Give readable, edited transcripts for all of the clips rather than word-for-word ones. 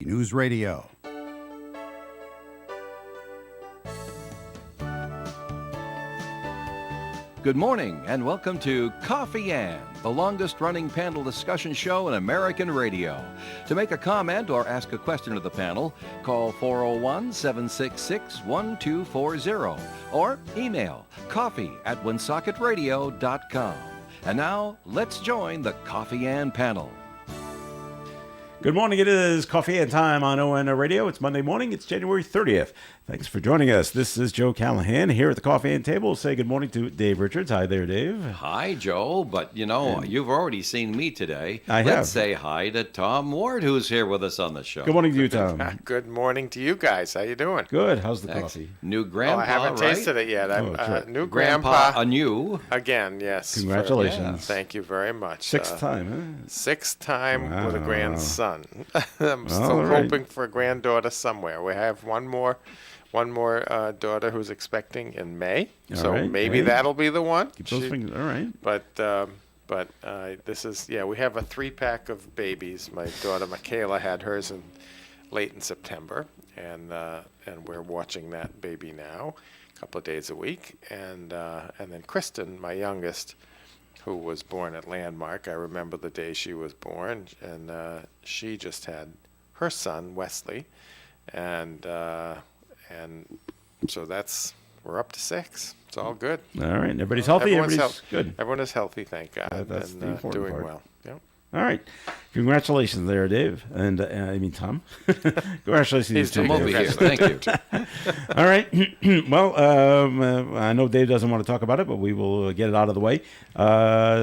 News Radio. Good morning and welcome to Coffee Ann, the longest-running panel discussion show in American radio. To make a comment or ask a question of the panel, call 401-766-1240 or email coffee@woonsocket.radio.com. And now, let's join the Coffee Ann panel. Good morning. It is Coffee and Time on ON Radio. It's Monday morning. It's January 30th. Thanks for joining us. This is Joe Callahan here at the Coffee and Table. We'll say good morning to Dave Richards. Hi there, Dave. Hi, Joe. But, you've already seen me today. I have. Let's say hi to Tom Ward, who's here with us on the show. Good morning to you, Tom. Good morning to you guys. How you doing? Good. How's the coffee? New grandpa, I haven't right? tasted it yet. I'm right. new Grandpa grandpa anew. again. Yes. Congratulations. Thank you very much. Sixth time, huh? Sixth time with a Wow. grandson. I'm still All right. hoping for a granddaughter somewhere. We have one more daughter who's expecting in May. All So right, maybe May. that'll be the one. Keep those fingers. All right. But this is, we have a 3-pack of babies. My daughter Michaela had hers late in September, and we're watching that baby now, a couple of days a week. And then Kristen, my youngest, who was born at Landmark. I remember the day she was born, and she just had her son Wesley, and so we're up to 6. It's all good. All right. Everybody's healthy. Everybody's good. Everyone is healthy, thank God, That's the and important doing part. well. Yep. All right. Congratulations there, Dave. And Tom. Congratulations. He's to you, I'm over Dave. here. Thank you. All right. Well, I know Dave doesn't want to talk about it, but we will get it out of the way.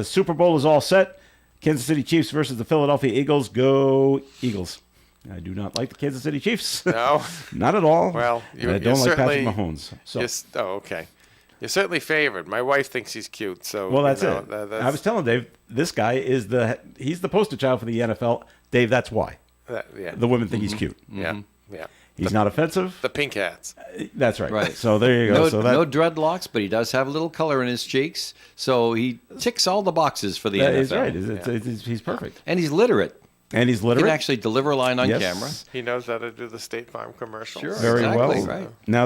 Super Bowl is all set. Kansas City Chiefs versus the Philadelphia Eagles. Go Eagles. I do not like the Kansas City Chiefs. No. Not at all. Well, And I don't like Patrick Mahomes. So. Okay. You're certainly favored. My wife thinks he's cute, so Well, that's it. That's, I was telling Dave, this guy is he's the poster child for the NFL. Dave, that's why. yeah. The women think he's cute. Yeah. He's not offensive. The pink hats. That's right. Right. So there you go. No dreadlocks, but he does have a little color in his cheeks, so he ticks all the boxes for the NFL. He's right. He's perfect. And he's literate. And he's He literate. can actually deliver a line on Yes. camera. He knows how to do the State Farm commercials. Sure. Very Exactly, well. right. Now,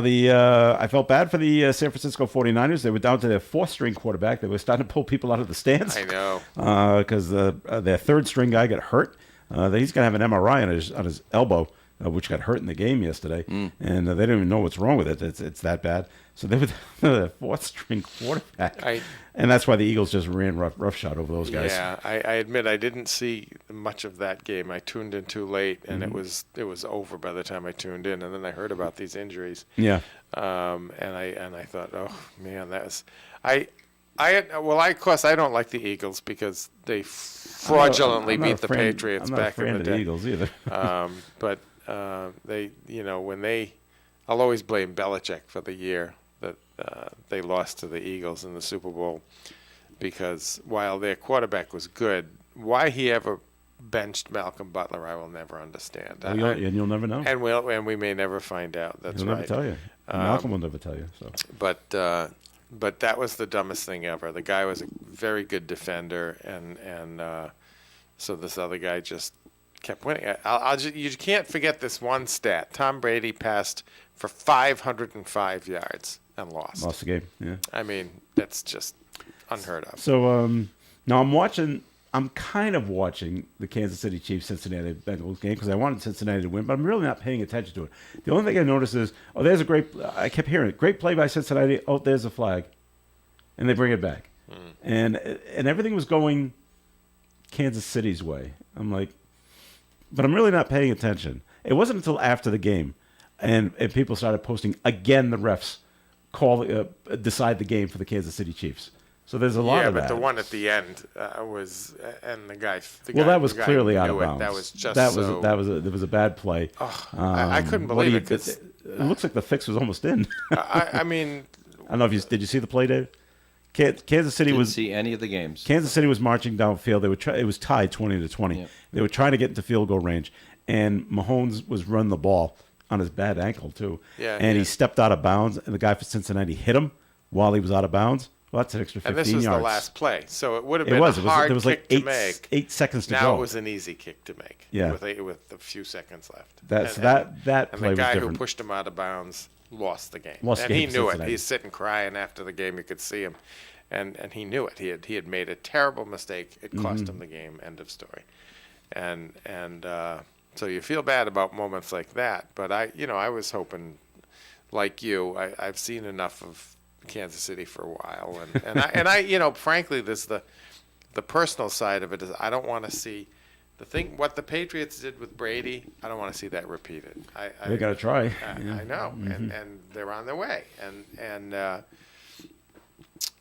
I felt bad for the San Francisco 49ers. They were down to their 4th-string quarterback. They were starting to pull people out of the stands. I know. Because their 3rd-string guy got hurt. He's going to have an MRI on his elbow, which got hurt in the game yesterday. And they don't even know what's wrong with it. It's that bad. So they were the 4th-string quarterback. And that's why the Eagles just ran roughshod over those guys. Yeah, I admit I didn't see much of that game. I tuned in too late, and it was over by the time I tuned in. And then I heard about these injuries. Yeah. And I thought, oh man, of course I don't like the Eagles because they fraudulently I'm not beat a the fan- Patriots I'm not back a fan in the of the day. Eagles either. But I'll always blame Belichick for the year that they lost to the Eagles in the Super Bowl, because while their quarterback was good, why he ever benched Malcolm Butler, I will never understand. And you'll never know. And we may never find out. That's He'll right. never tell you. Malcolm will never tell you. So. But that was the dumbest thing ever. The guy was a very good defender, and so this other guy just kept winning. You can't forget this one stat. Tom Brady passed for 505 yards and lost. Lost the game, yeah. I mean, that's just unheard of. So now I'm kind of watching the Kansas City Chiefs Cincinnati Bengals game because I wanted Cincinnati to win, but I'm really not paying attention to it. The only thing I noticed is, I kept hearing it, great play by Cincinnati, oh, there's a flag. And they bring it back. And everything was going Kansas City's way. I'm like, but I'm really not paying attention. It wasn't until after the game and people started posting, again, the refs decide the game for the Kansas City Chiefs. So there's a lot of that. Yeah, but the one at the end was, and the guy. That was the guy clearly out of knew it. bounds. That was just there was a bad play. I couldn't believe it. 'Cause, it looks like the fix was almost in. I mean, I don't know if did you see the play, Dave? Kansas City Didn't see any of the games. Kansas City was marching downfield. It was tied 20-20. Yep. They were trying to get into field goal range, and Mahomes was running the ball on his bad ankle too. Yeah, and he stepped out of bounds, and the guy for Cincinnati hit him while he was out of bounds. Well, that's an extra 15 And this was yards. the last play, so it would have It been was. a It was. hard There was kick like to make. 8 seconds to Now go. it was an easy kick to make. Yeah. with a few seconds left. That and play the was guy who different. pushed him out of bounds lost the game. Lost and the he game, knew it. Cincinnati. He's sitting crying after the game. You could see him, and he knew it. He had made a terrible mistake. It cost Mm-hmm. him the game. End of story. And so you feel bad about moments like that. But I was hoping, like you, I've seen enough of Kansas City for a while, and I frankly, there's the personal side of it is I don't want to see what the Patriots did with Brady. I don't want to see that repeated. They got to try. I know, and they're on their way,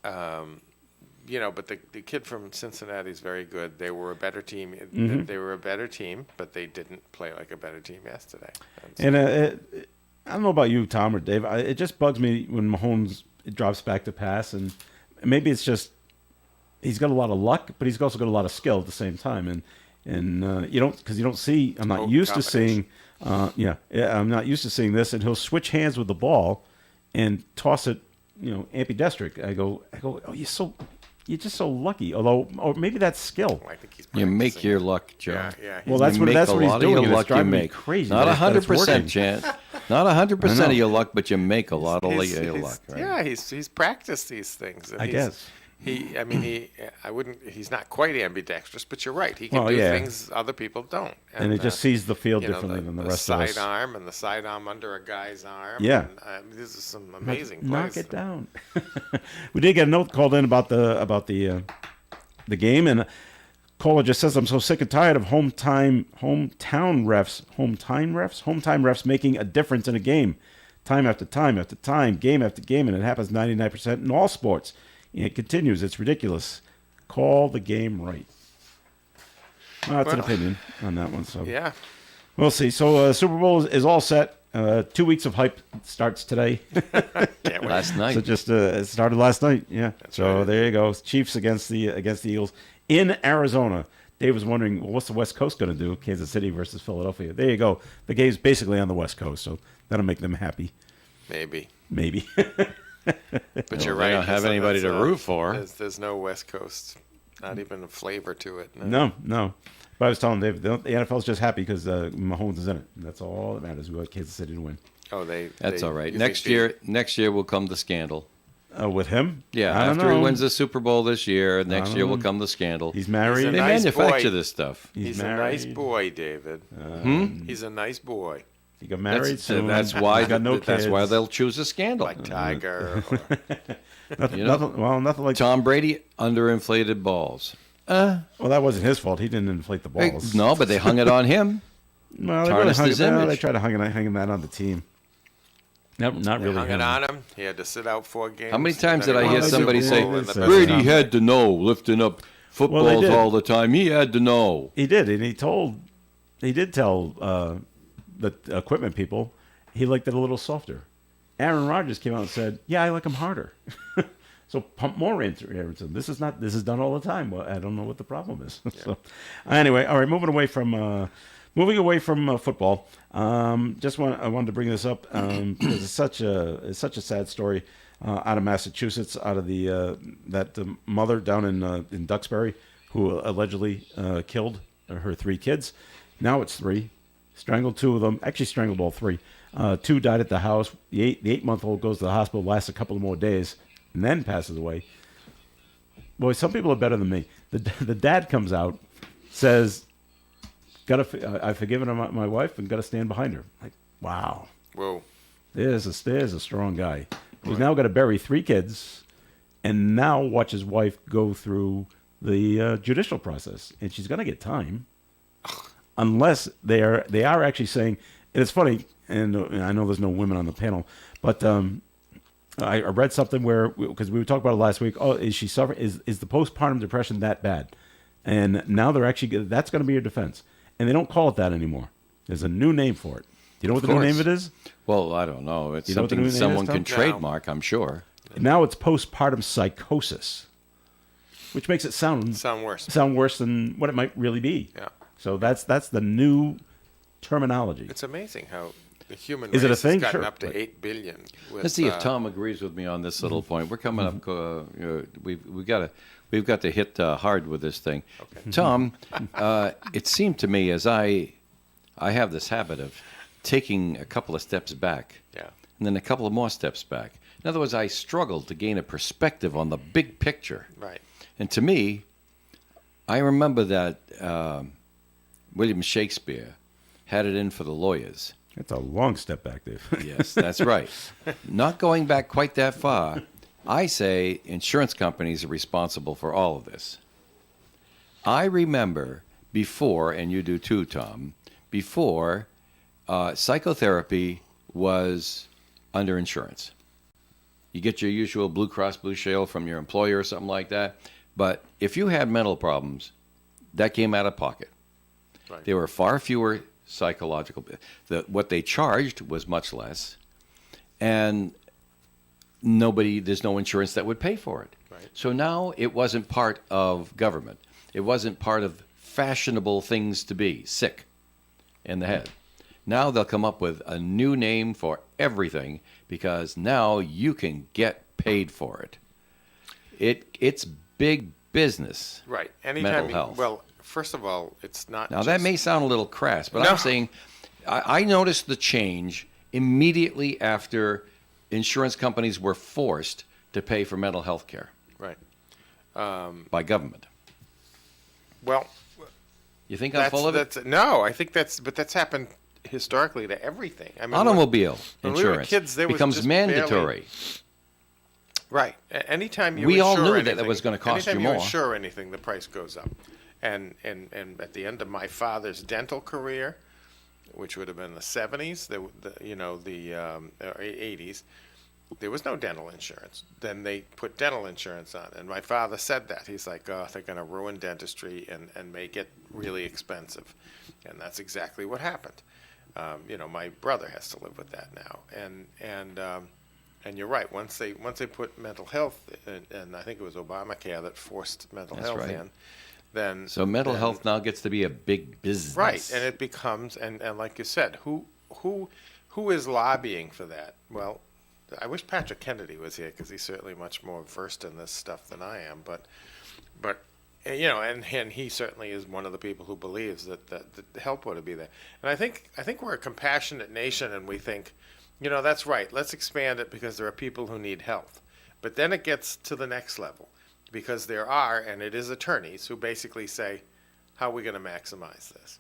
but the kid from Cincinnati is very good. They were a better team. They were a better team, but they didn't play like a better team yesterday. And I don't know about you, Tom or Dave. It just bugs me when Mahomes drops back to pass, and maybe it's just he's got a lot of luck, but he's also got a lot of skill at the same time. And you don't see. I'm not used to seeing. I'm not used to seeing this. And he'll switch hands with the ball and toss it, ambidextric. I go. Oh, you're just so lucky. Or maybe that's skill. I think he's You make practicing. your luck, Joe. Yeah. Well, that's You what make that's a what he's lot of doing. your and it's luck you driving me make. crazy. Not that it's working. 100% chance. Not 100% of your luck, but you make a lot of He's- your he's- luck. Right? Yeah, he's practiced these things. And I guess. He's not quite ambidextrous, but you're right. He can Well, do yeah. things other people don't. And it just sees the field you know, differently than the the rest of us. side arm and the side arm under a guy's arm. Yeah. And, these are some amazing Knock plays. it down. We did get a note called in about the game, and caller just says, "I'm so sick and tired of hometown refs making a difference in a game, time after time after time, game after game, and it happens 99% in all sports." And it continues. It's ridiculous. Call the game right. Well, that's an Well, opinion on that one. So Yeah. we'll see. So Super Bowl is all set. 2 weeks of hype starts today. Can't wait. Last night. So just it started last night. Yeah. So right. there you go. Chiefs against the Eagles in Arizona. Dave was wondering, well, what's the West Coast going to do? Kansas City versus Philadelphia. There you go. The game's basically on the West Coast, so that'll make them happy. Maybe. Maybe. But you're they right. don't have anybody to root for. There's no West Coast. Not even a flavor to it. no. But I was telling Dave, the NFL's just happy because Mahomes is in it. And that's all that matters. We want Kansas City to win. Oh, That's all right. you Next think year will come the scandal. With him? Yeah, I don't after he know. wins the Super Bowl this year, next year will come the scandal. He's married. He's They a nice manufacture boy. this stuff. He's a married. nice boy, David. He's a nice boy, He got married soon. That's why. He's got no That's why kids. they'll choose a scandal. like Tiger. Or, Nothing like Tom Brady underinflated balls. Well, that wasn't his fault. He didn't inflate the Hey, balls. no, but they hung it on him. Well, they, tarnished his they image. tried to hang that on the team. Not really. hung it him. on him. He had to sit out 4 games. How many and times then did I he hear won the somebody Super say, Bowl and the Brady best Brady time. had to know, lifting up footballs did. all the time. He had to know. He did, and he did tell the equipment people he liked it a little softer. Aaron Rodgers came out and said, "Yeah, I like him harder." So pump more into him. This is done all the time. Well, I don't know what the problem is. So anyway, all right, moving away from football. I wanted to bring this up because it's such a sad story out of Massachusetts, out of that mother down in Duxbury who allegedly killed her 3 kids. Now it's 3. Strangled 2 of them. Actually strangled all 3. 2 died at the house. The 8-month-old goes to the hospital, lasts a couple of more days, and then passes away. Boy, some people are better than me. The dad comes out, says, I've forgiven my wife and got to stand behind her. Like, wow. Whoa. There's a strong guy who's now got to bury 3 kids and now watch his wife go through the judicial process. And she's going to get time unless they are actually saying, and it's funny, and I know there's no women on the panel, but I read something where, because we were talking about it last week, is she suffering? Is the postpartum depression that bad? And now that's going to be your defense. And they don't call it that anymore. There's a new name for it. Do you know what the new name of it is? Well, I don't know. It's You know what the something new name is, someone Tom? can trademark, I'm sure. Now it's postpartum psychosis, which makes it sound worse. than what it might really be. Yeah. So that's the new terminology. It's amazing how The human Is it a race thing? has gotten Sure. up to 8 billion. With, Let's see if Tom agrees with me on this little point. We're coming up. We've got to hit hard with this thing. Okay. Tom, it seemed to me as I have this habit of taking a couple of steps back, Yeah. and then a couple of more steps back. In other words, I struggled to gain a perspective on the big picture. Right. And to me, I remember that William Shakespeare had it in for the lawyers. It's a long step back, Dave. Yes, that's right. Not going back quite that far, I say insurance companies are responsible for all of this. I remember before, and you do too, Tom, before psychotherapy was under insurance. You get your usual Blue Cross Blue Shield from your employer or something like that. But if you had mental problems, that came out of pocket. Right. There were far fewer psychological. What they charged was much less, and there's no insurance that would pay for it. Right. So now it wasn't part of government. It wasn't part of fashionable things to be sick in the head. Now they'll come up with a new name for everything because now you can get paid for it. It's big business. Right. Mental Anytime. health. Well, first of all, it's not. Now, that may sound a little crass, but No. I'm saying I noticed the change immediately after insurance companies were forced to pay for mental health care Right. by government. Well, You think I'm full of it? no. I think that's happened historically to everything. I mean, Automobile when we were insurance kids, there was becomes just mandatory. right. Anytime you We all insure knew that anything, was gonna cost you anytime more. you insure anything, the price goes up. And at the end of my father's dental career, which would have been the 70s, the 80s, there was no dental insurance. Then they put dental insurance on, and my father said that. He's like, oh, they're going to ruin dentistry and make it really expensive. And that's exactly what happened. My brother has to live with that now. And you're right. Once they put mental health, and I think it was Obamacare that forced mental That's health right. in, then So mental then- health now gets to be a big business. right, and it becomes and like you said, who is lobbying for that? Well, I wish Patrick Kennedy was here because he's certainly much more versed in this stuff than I am. But and he certainly is one of the people who believes that the help ought to be there. And I think we're a compassionate nation, and we think, that's right. Let's expand it because there are people who need health. But then it gets to the next level because there are, and it is attorneys who basically say, how are we going to maximize this?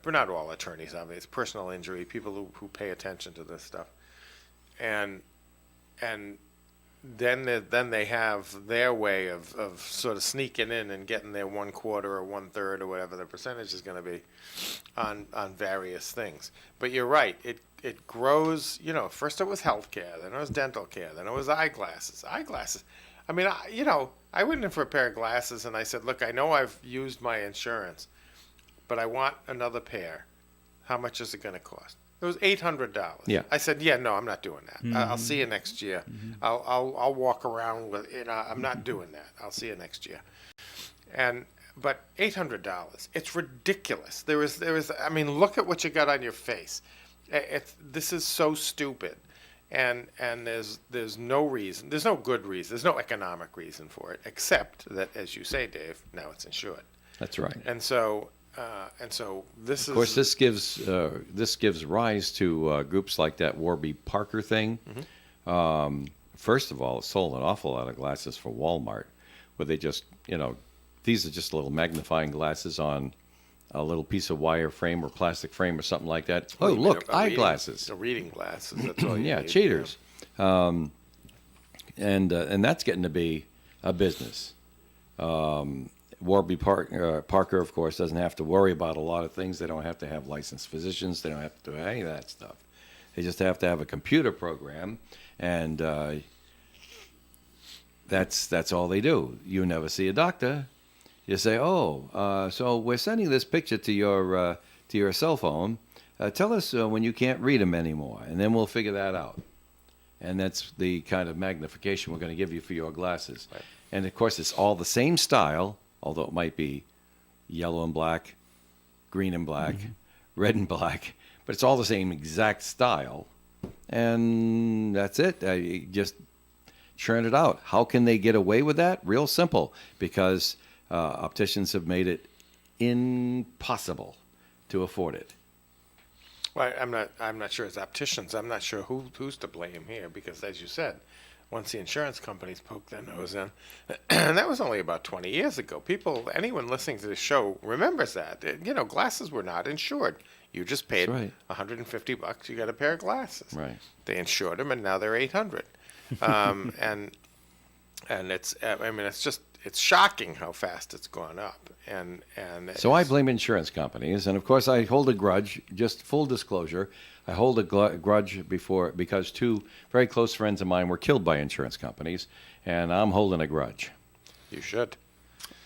Not all attorneys, obviously, personal injury, people who pay attention to this stuff, and then they have their way of sort of sneaking in and getting their 1/4 or 1/3 or whatever the percentage is going to be on various things. But you're right, it grows. First it was health care, then it was dental care, then it was eyeglasses. I mean, I went in for a pair of glasses and I said, look, I know I've used my insurance, but I want another pair. How much is it going to cost? It was $800. Yeah. I said, yeah, no, I'm not doing that. I'll see you next year. I'll walk around with, I'm not doing that. I'll see you next year. But $800, it's ridiculous. There is, I mean, look at what you got on your face. This is so stupid. And there's no reason, there's no good reason, there's no economic reason for it, except that, as you say, Dave, now it's insured. That's right. And so this is. Of course, this gives rise to groups like that Warby Parker thing. First of all, it sold an awful lot of glasses for Walmart, where they just, these are just little magnifying glasses on a little piece of wire frame or plastic frame or something like that. Oh, You mean look, a eyeglasses. reading glasses. That's all you Yeah, need. cheaters. And that's getting to be a business. Warby Parker, of course, doesn't have to worry about a lot of things. They don't have to have licensed physicians. They don't have to do any of that stuff. They just have to have a computer program, and that's all they do. You never see a doctor. You say, so we're sending this picture to your cell phone. Tell us when you can't read them anymore, and then we'll figure that out. And that's the kind of magnification we're going to give you for your glasses. Right. And, of course, it's all the same style, although it might be yellow and black, green and black, red and black, but it's all the same exact style. And that's it. Just churn it out. How can they get away with that? Real simple, because opticians have made it impossible to afford it. Well, I'm not sure it's opticians. I'm not sure who's to blame here because, as you said, once the insurance companies poke their nose in, and that was only about 20 years ago. Anyone listening to this show remembers that. Glasses were not insured. You just paid That's right. $150. You got a pair of glasses. Right. They insured them, and now they're $800. And it's shocking how fast it's gone up. And So I blame insurance companies, and of course I hold a grudge. Just full disclosure, I hold a grudge because two very close friends of mine were killed by insurance companies, and I'm holding a grudge. You should.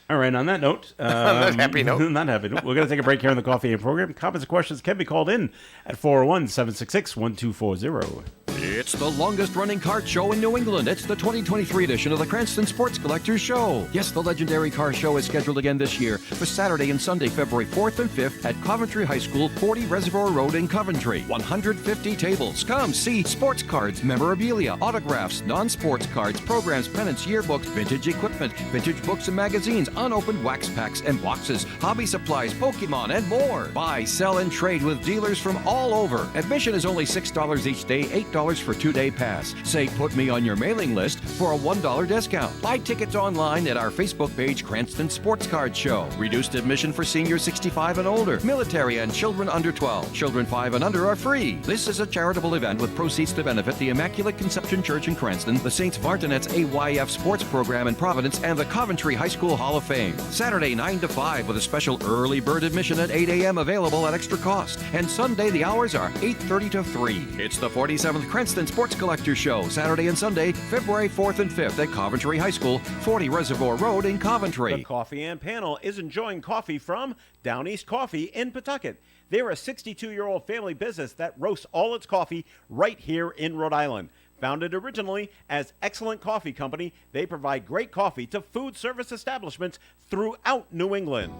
All right, on that note. On that happy note. Not happy note. We're going to take a break here on the Coffee and Program. Comments and questions can be called in at 401-766-1240. It's the longest-running kart show in New England. It's the 2023 edition of the Cranston Sports Collectors Show. Yes, the legendary car show is scheduled again this year for Saturday and Sunday, February 4th and 5th at Coventry High School, 40 Reservoir Road in Coventry. 150 tables. Come see sports cards, memorabilia, autographs, non-sports cards, programs, pennants, yearbooks, vintage equipment, vintage books and magazines, unopened wax packs and boxes, hobby supplies, Pokemon, and more. Buy, sell, and trade with dealers from all over. Admission is only $6 each day, $8 for 2-day pass. Say, put me on your mailing list for a $1 discount. Buy tickets online at our Facebook page, Cranston Sports Card Show. Reduced admission for seniors 65 and older, military, and children under 12. Children 5 and under are free. This is a charitable event with proceeds to benefit the Immaculate Conception Church in Cranston, the Saints Vartanets AYF Sports Program in Providence, and the Coventry High School Hall of Fame. Saturday 9 to 5 with a special early bird admission at 8 a.m. available at extra cost. And Sunday the hours are 8:30 to 3. It's the 47th Cranston Sports Collector Show, Saturday and Sunday, February 4th and 5th at Coventry High School, 40 Reservoir Road in The Coventry. Coffee and Panel is enjoying coffee from Down East Coffee in Pawtucket. They're a 62-year-old family business that roasts all its coffee right here in Rhode Island. Founded originally as Excellent Coffee Company, they provide great coffee to food service establishments throughout New England.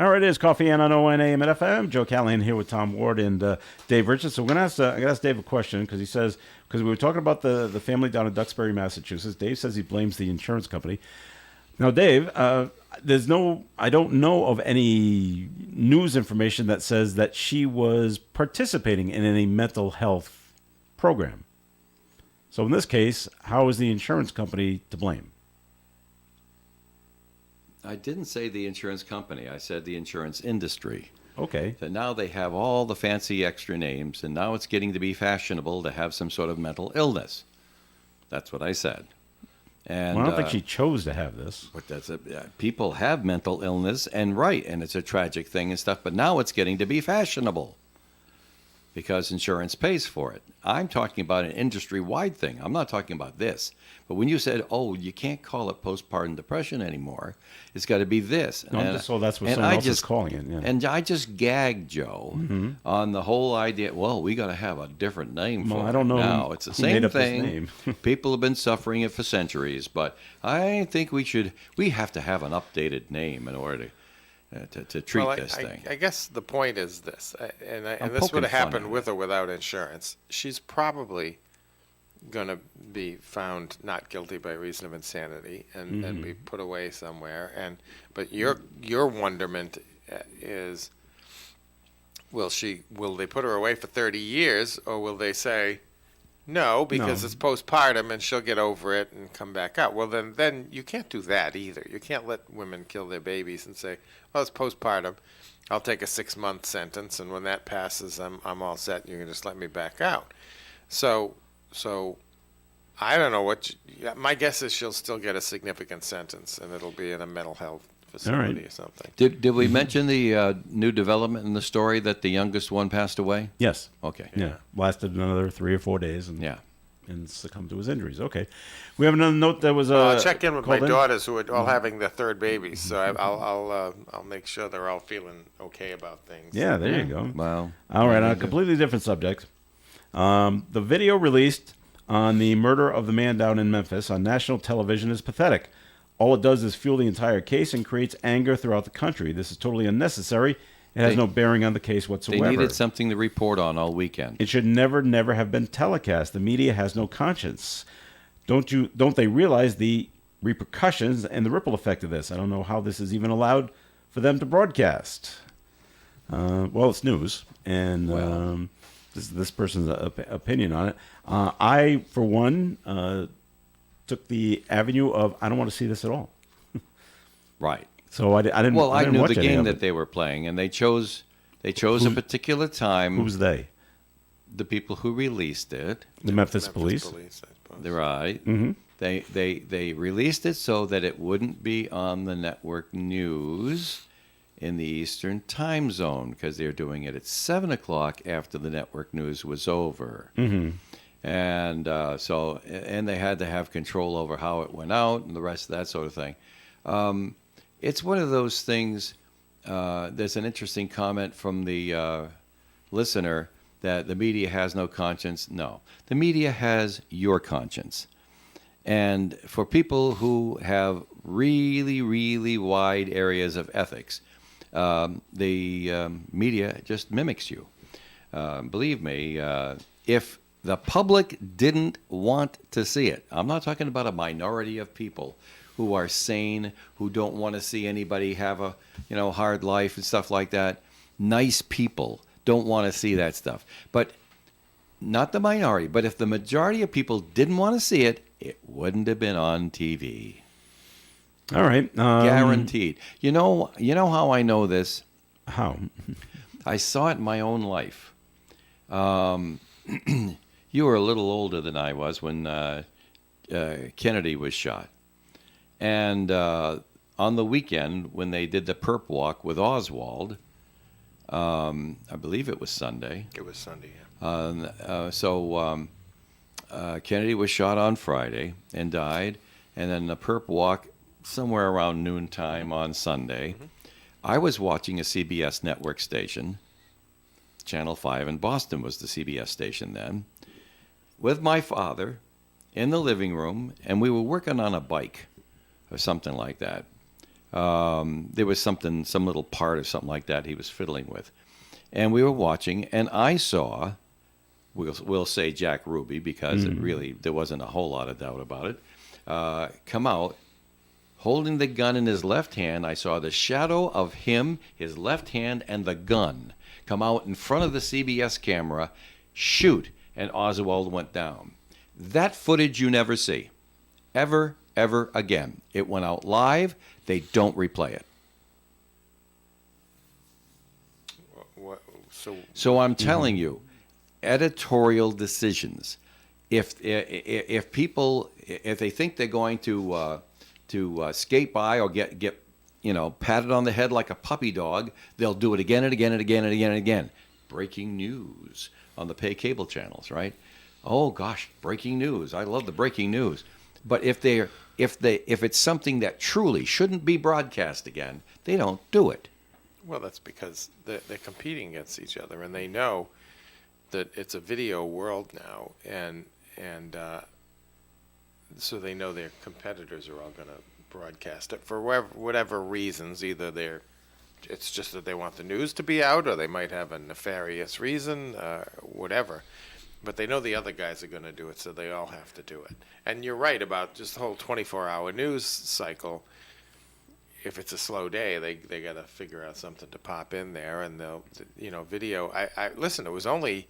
All right, it is Coffee and on ON AM and FM. Joe Callahan here with Tom Ward and Dave Richards. So we're going to ask Dave a question because he says, because we were talking about the family down in Duxbury, Massachusetts. Dave says he blames the insurance company. Now, Dave, I don't know of any news information that says that she was participating in any mental health program. So in this case, how is the insurance company to blame? I didn't say the insurance company. I said the insurance industry. Okay. That now they have all the fancy extra names, and now it's getting to be fashionable to have some sort of mental illness. That's what I said. And Well, I don't think she chose to have this. But people have mental illness, and it's a tragic thing and stuff. But now it's getting to be fashionable because insurance pays for it. I'm talking about an industry-wide thing. I'm not talking about this. But when you said, "Oh, you can't call it postpartum depression anymore," it's got to be this. So that's what someone else is calling it. Yeah. And I just gagged Joe on the whole idea. Well, we got to have a different name for I don't it know now. It's the who made same up this thing. name. People have been suffering it for centuries, but I think we have to have an updated name in order to treat this thing. I guess the point is this, and this poking would have fun happened at with or without insurance. She's probably going to be found not guilty by reason of insanity and be put away somewhere. But your wonderment is, will they put her away for 30 years, or will they say no because it's postpartum and she'll get over it and come back out? Well, then you can't do that either. You can't let women kill their babies and say, well, it's postpartum. I'll take a 6-month sentence, and when that passes, I'm all set. You can just let me back out. So I don't know my guess is she'll still get a significant sentence, and it'll be in a mental health facility or something. Did we mention the new development in the story that the youngest one passed away? Yes. Okay. Yeah. Lasted another 3 or 4 days and Yeah. and succumbed to his injuries. Okay. We have another note that was I'll check in with my called daughters who are all having their third babies, so I'll make sure they're all feeling okay about things. Yeah, there you go. Well, All right, on a completely different subject. The video released on the murder of the man down in Memphis on national television is pathetic. All it does is fuel the entire case and creates anger throughout the country. This is totally unnecessary. It has no bearing on the case whatsoever. They needed something to report on all weekend. It should never have been telecast. The media has no conscience. Don't they realize the repercussions and the ripple effect of this? I don't know how this is even allowed for them to broadcast. Well, it's news, and this person's opinion on it. I, for one, took the avenue of I don't want to see this at all. Right. So I didn't. Well, I didn't knew watch the any game of that it. they were playing, and they chose a particular time. Who's they? The people who released it? The Memphis Police. I suppose. They're right. Mm-hmm. They released it so that it wouldn't be on the network news in the Eastern time zone because they're doing it at 7 o'clock after the network news was over. Mm-hmm. And and they had to have control over how it went out and the rest of that sort of thing. It's one of those things. There's an interesting comment from the listener that the media has no conscience. No, the media has your conscience. And for people who have really, really wide areas of ethics, the media just mimics you. Believe me, if the public didn't want to see it, I'm not talking about a minority of people who are sane, who don't want to see anybody have a hard life and stuff like that. Nice people don't want to see that stuff. But not the minority. But if the majority of people didn't want to see it, it wouldn't have been on TV. All right. Guaranteed. You know how I know this? How? I saw it in my own life. You were a little older than I was when Kennedy was shot. And on the weekend, when they did the perp walk with Oswald, I believe it was Sunday. It was Sunday, yeah. Kennedy was shot on Friday and died. And then the perp walk somewhere around noontime on Sunday. Mm-hmm. I was watching a CBS network station, Channel 5 in Boston was the CBS station then, with my father in the living room, and we were working on a bike or something like that. There was some little part or something like that he was fiddling with. And we were watching, and I saw, we'll say Jack Ruby, because there wasn't a whole lot of doubt about it, come out, holding the gun in his left hand. I saw the shadow of him, his left hand, and the gun come out in front of the CBS camera, shoot, and Oswald went down. That footage you never see. Ever again. It went out live. They don't replay it. So I'm telling you, editorial decisions. If people, if they think they're going to skate by or get patted on the head like a puppy dog, they'll do it again and again and again and again and again. Breaking news on the pay cable channels, right? Oh gosh, breaking news. I love the breaking news. But if it's something that truly shouldn't be broadcast again, they don't do it. Well, that's because they're competing against each other, and they know that it's a video world now, and so they know their competitors are all going to broadcast it for whatever reasons. Either it's just that they want the news to be out, or they might have a nefarious reason, whatever. But they know the other guys are going to do it, so they all have to do it. And you're right about just the whole 24-hour news cycle. If it's a slow day, they got to figure out something to pop in there, and they'll, video. I listen. It was only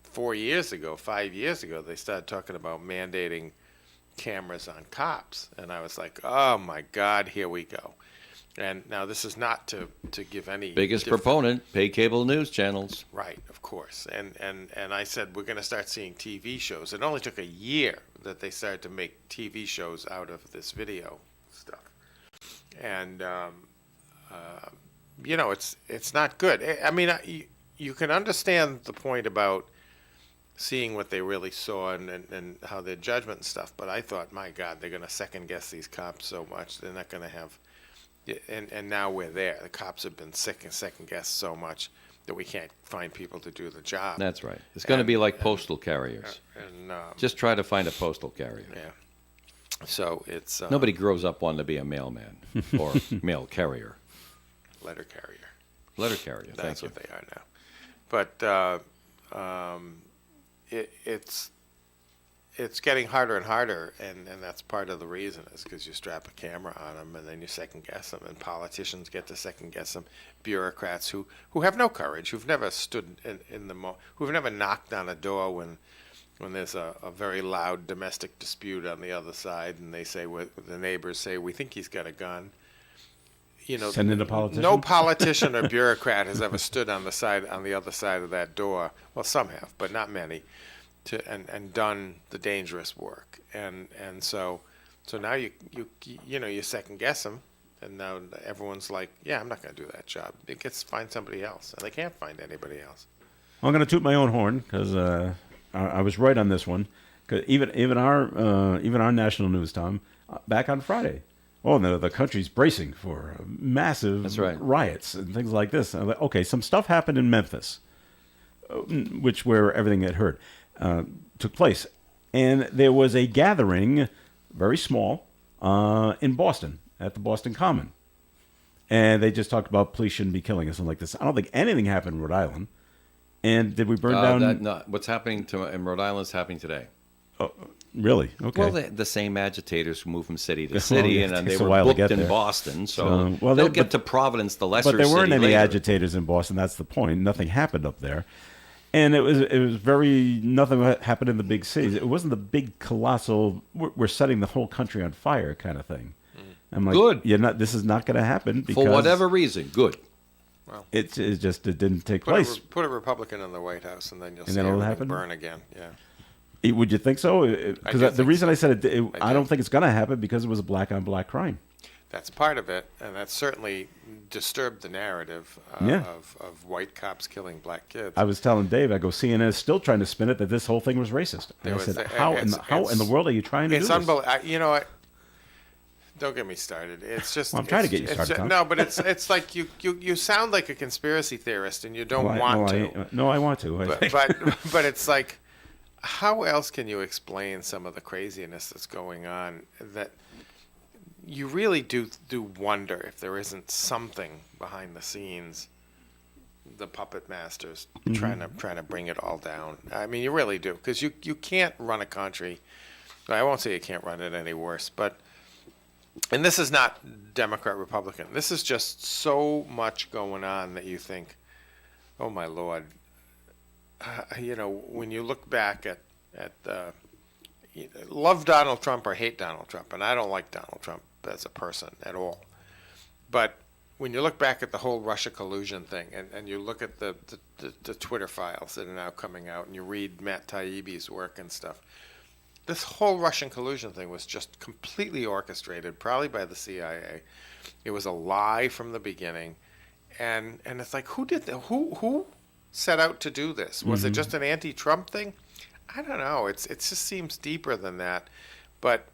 5 years ago, they started talking about mandating cameras on cops, and I was like, oh my God, here we go. And now this is not to give any biggest proponent, pay cable news channels. Right, of course. And I said we're going to start seeing TV shows. It only took a year that they started to make TV shows out of this video stuff. And it's not good. I mean, you can understand the point about seeing what they really saw and how their judgment and stuff. But I thought, my God, they're going to second guess these cops so much. They're not going to have. And now we're there. The cops have been second guessed so much. that we can't find people to do the job. That's right. It's going to be like postal carriers. And Just try to find a postal carrier. yeah, so it's Nobody grows up wanting to be a mailman or mail carrier. letter carrier. Letter carrier. That's Thank you. what they are now. But it's getting harder and harder, and that's part of the reason is because you strap a camera on them and then you second guess them, and politicians get to second guess them. Bureaucrats who have no courage, who've never stood who've never knocked on a door when there's a very loud domestic dispute on the other side, and they say the neighbors say, we think he's got a gun. Send in a politician? No politician or bureaucrat has ever stood on the other side of that door. Well, some have, but not many, and done the dangerous work. And so now you second guess them, and now everyone's like, yeah, I'm not going to do that job. Find somebody else, and they can't find anybody else. I'm going to toot my own horn because I was right on this one. 'Cause even our national news, Tom, back on Friday. Oh, the country's bracing for massive That's right. riots and things like this. And I'm like, okay, some stuff happened in Memphis, where everything that heard took place, and there was a gathering, very small, in Boston at the Boston Common, and they just talked about police shouldn't be killing us and like this. I don't think anything happened in Rhode Island. And did we burn down? What's happening in Rhode Island is happening today. Oh, really? Okay. Well, the same agitators who move from city to city, yeah, it and they takes a were while to booked get in there. Boston, so well, they'll get to Providence, the lesser but there weren't city, any later. agitators in Boston. That's the point. Nothing happened up there, and it was nothing happened in the big cities. It wasn't the big colossal. We're setting the whole country on fire kind of thing. I'm like, Good. This is not going to happen because For whatever reason, good. it didn't take Put place. put a Republican in the White House, and then you'll see then it'll everything happen? burn again. Yeah. Would you think so? do Because the think reason so. I said I do. don't think it's going to happen because it was a black on black crime. That's part of it, and that certainly disturbed the narrative Yeah. of white cops killing black kids. I was telling Dave, I go, CNN is still trying to spin it that this whole thing was racist. And I said, how in the world are you trying to do It's this? unbelievable. You know what? Don't get me started. It's just. Well, I'm trying to it's- get you it's started, ju- Tom. No, but it's like you sound like a conspiracy theorist, and you don't want to. No, I want to. But it's like, how else can you explain some of the craziness that's going on that you really do wonder if there isn't something behind the scenes, the puppet masters trying to bring it all down. I mean, you really do, because you can't run a country. I won't say you can't run it any worse, but. And this is not Democrat, Republican. This is just so much going on that you think, oh my Lord. When you look back at love Donald Trump or hate Donald Trump, and I don't like Donald Trump as a person at all. But when you look back at the whole Russia collusion thing, and you look at the Twitter files that are now coming out, and you read Matt Taibbi's work and stuff, this whole Russian collusion thing was just completely orchestrated, probably by the CIA. It was a lie from the beginning, and it's like, who did that? Who set out to do this? Was it just an anti-Trump thing? I don't know. It just seems deeper than that. But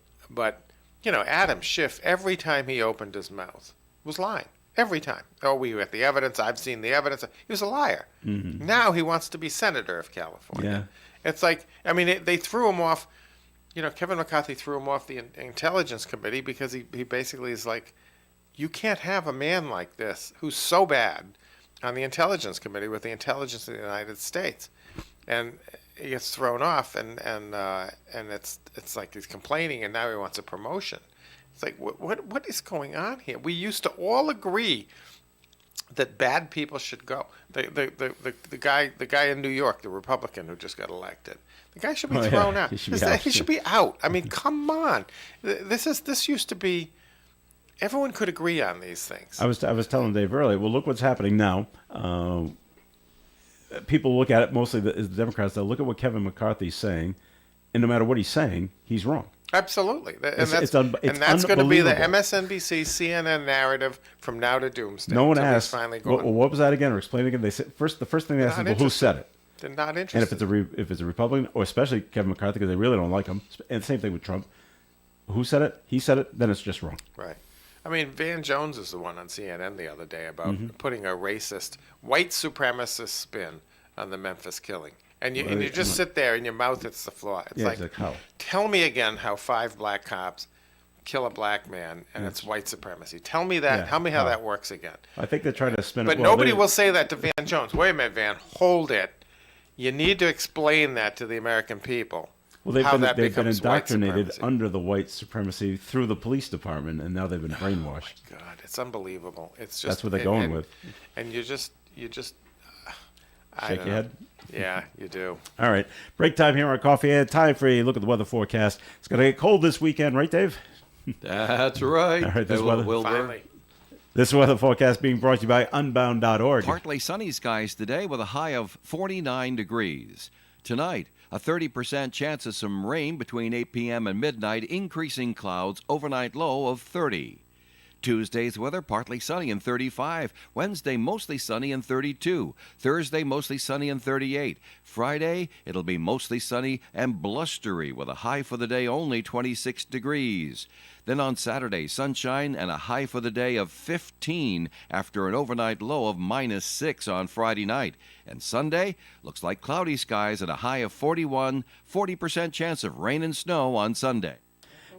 Adam Schiff, every time he opened his mouth, was lying. Every time. Oh, we got the evidence. I've seen the evidence. He was a liar. Now he wants to be senator of California. Yeah. It's like, I mean, they threw him off. Kevin McCarthy threw him off the Intelligence Committee because he basically is like, you can't have a man like this who's so bad on the Intelligence Committee with the intelligence of the United States, and he gets thrown off, and it's like he's complaining, and now he wants a promotion. It's like, what is going on here? We used to all agree that bad people should go. The guy in New York, the Republican who just got elected, the guy should be thrown out. He should be out. He should be out. I mean, come on. This used to be. Everyone could agree on these things. I was telling Dave earlier. Well, look what's happening now. People look at it mostly as the Democrats. They'll look at what Kevin McCarthy's saying, and no matter what he's saying, he's wrong. Absolutely, It's that's going to be the unbelievable. MSNBC, CNN narrative from now to doomsday. No one until he's asked. Finally going. What was that again? Or explain it again. They said the first thing they asked is, well, who said it? They're not interested. And if it's a Republican, or especially Kevin McCarthy, because they really don't like him, and the same thing with Trump, who said it? He said it. Then it's just wrong. Right. I mean, Van Jones is the one on CNN the other day about Mm-hmm. putting a racist, white supremacist spin on the Memphis killing. And you just sit there and your mouth hits the floor. It's Yeah, like, it's like, how? tell me again how 5 black cops kill a black man and it's white supremacy. Tell me that. Yeah, Tell me how how? that works again. I think they're trying to spin But it. Well, nobody they- will say that to Van Jones. Wait a minute, Van. Hold it. You need to explain that to the American people. Well, they've how been, that they've been becomes white indoctrinated supremacy. under the white supremacy through the police department, and now they've been brainwashed. God, it's unbelievable. It's just That's what they're going with. And you just I Shake don't your know. head. Yeah, you do. All right, break time here on Coffee Ed. Time for a look at the weather forecast. It's going to get cold this weekend, right, Dave? That's right. All right, this Hey, weather- Wilbur. Finally. This weather forecast being brought to you by Unbound.org. Partly sunny skies today with a high of 49 degrees. Tonight, a 30% chance of some rain between 8 p.m. and midnight, increasing clouds, overnight low of 30. Tuesday's weather, partly sunny and 35. Wednesday, mostly sunny and 32. Thursday, mostly sunny and 38. Friday, it'll be mostly sunny and blustery with a high for the day only 26 degrees. Then on Saturday, sunshine and a high for the day of 15 after an overnight low of -6 on Friday night. And Sunday, looks like cloudy skies and a high of 41, 40% chance of rain and snow on Sunday.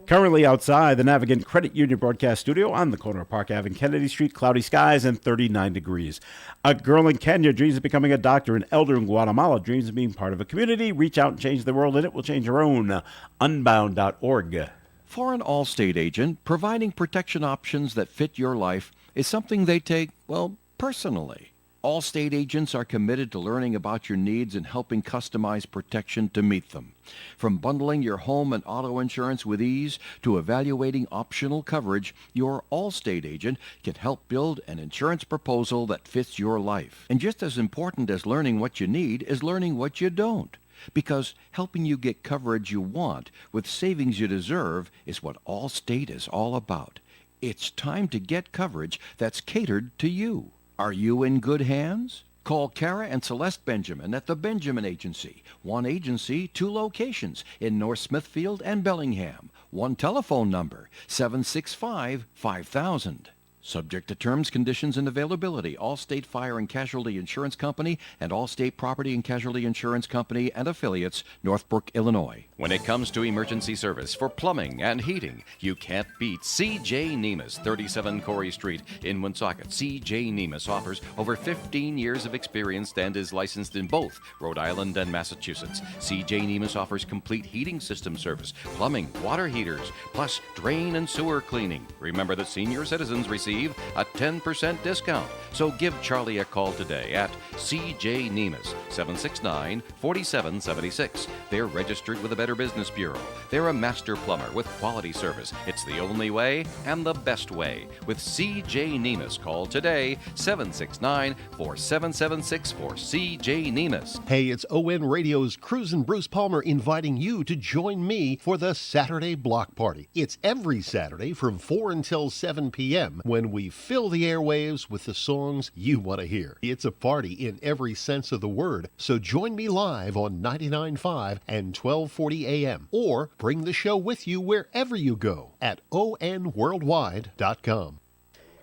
Currently outside the Navigant Credit Union broadcast studio on the corner of Park Ave and Kennedy Street, cloudy skies and 39 degrees. A girl in Kenya dreams of becoming a doctor. An elder in Guatemala dreams of being part of a community. Reach out and change the world, and it will change your own. Unbound.org. For an Allstate agent, providing protection options that fit your life is something they take, well, personally. Allstate agents are committed to learning about your needs and helping customize protection to meet them. From bundling your home and auto insurance with ease to evaluating optional coverage, your Allstate agent can help build an insurance proposal that fits your life. And just as important as learning what you need is learning what you don't. Because helping you get coverage you want with savings you deserve is what Allstate is all about. It's time to get coverage that's catered to you. Are you in good hands? Call Kara and Celeste Benjamin at the Benjamin Agency. One agency, 2 locations in North Smithfield and Bellingham. One telephone number, 765-5000. Subject to terms, conditions, and availability. Allstate Fire and Casualty Insurance Company and Allstate Property and Casualty Insurance Company and affiliates, Northbrook, Illinois. When it comes to emergency service for plumbing and heating, you can't beat C.J. Nemus, 37 Corey Street in Woonsocket. C.J. Nemus offers over 15 years of experience and is licensed in both Rhode Island and Massachusetts. C.J. Nemus offers complete heating system service, plumbing, water heaters, plus drain and sewer cleaning. Remember that senior citizens receive a 10% discount. So give Charlie a call today at C.J. Nemus, 769-4776. They're registered with the Better Business Bureau. They're a master plumber with quality service. It's the only way and the best way. With C.J. Nemus, call today, 769-4776 for C.J. Nemus. Hey, it's ON Radio's Cruz and Bruce Palmer inviting you to join me for the Saturday Block Party. It's every Saturday from 4 until 7 p.m. when we fill the airwaves with the songs you want to hear. It's a party in every sense of the word, so join me live on 99.5 and 1240 a.m. or bring the show with you wherever you go at onworldwide.com.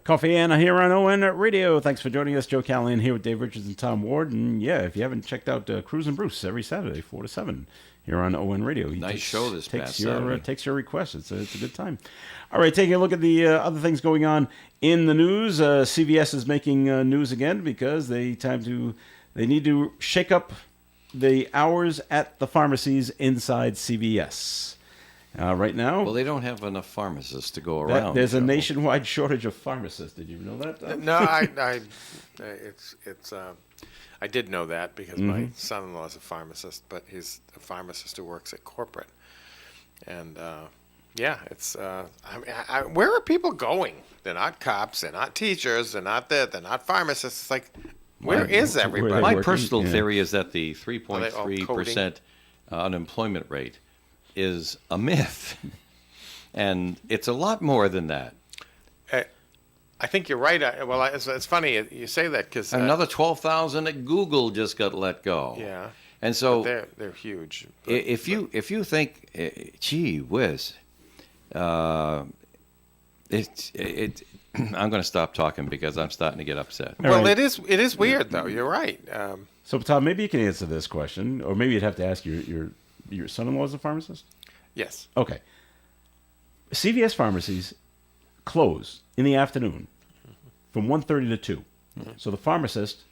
Coffee Anna here on ON Radio. Thanks for joining us. Joe Callahan here with Dave Richards and Tom Ward. And yeah, if you haven't checked out Cruz and Bruce every Saturday, 4 to 7 here on ON Radio. He Nice show this past your, Saturday. takes your requests. It's a good time. All right, taking a look at the other things going on in the news. CVS is making news again because they need to shake up the hours at the pharmacies inside CVS. Right now, Well, they don't have enough pharmacists to go around. there's a Joe. nationwide shortage of pharmacists. Did you know that? No, I did know that because my son-in-law is a pharmacist, but he's a pharmacist who works at corporate. And yeah, it's. I mean, where are people going? They're not cops. They're not teachers. They're not that. They're not pharmacists. It's like, where is where everybody? they My working? personal Yeah. theory is that the Are they all 3.3% unemployment rate is a myth. And it's a lot more than that. I think you're right. Well, it's funny you say that because And another 12,000 at Google just got let go. Yeah. And so they're huge. if you think, gee whiz, I'm going to stop talking because I'm starting to get upset. Well, right. it is weird though. You're right. So, Tom, maybe you can answer this question, or maybe you'd have to ask your son-in-law is a pharmacist. Yes. Okay. CVS pharmacies close in the afternoon from 1:30 to 2. So the pharmacist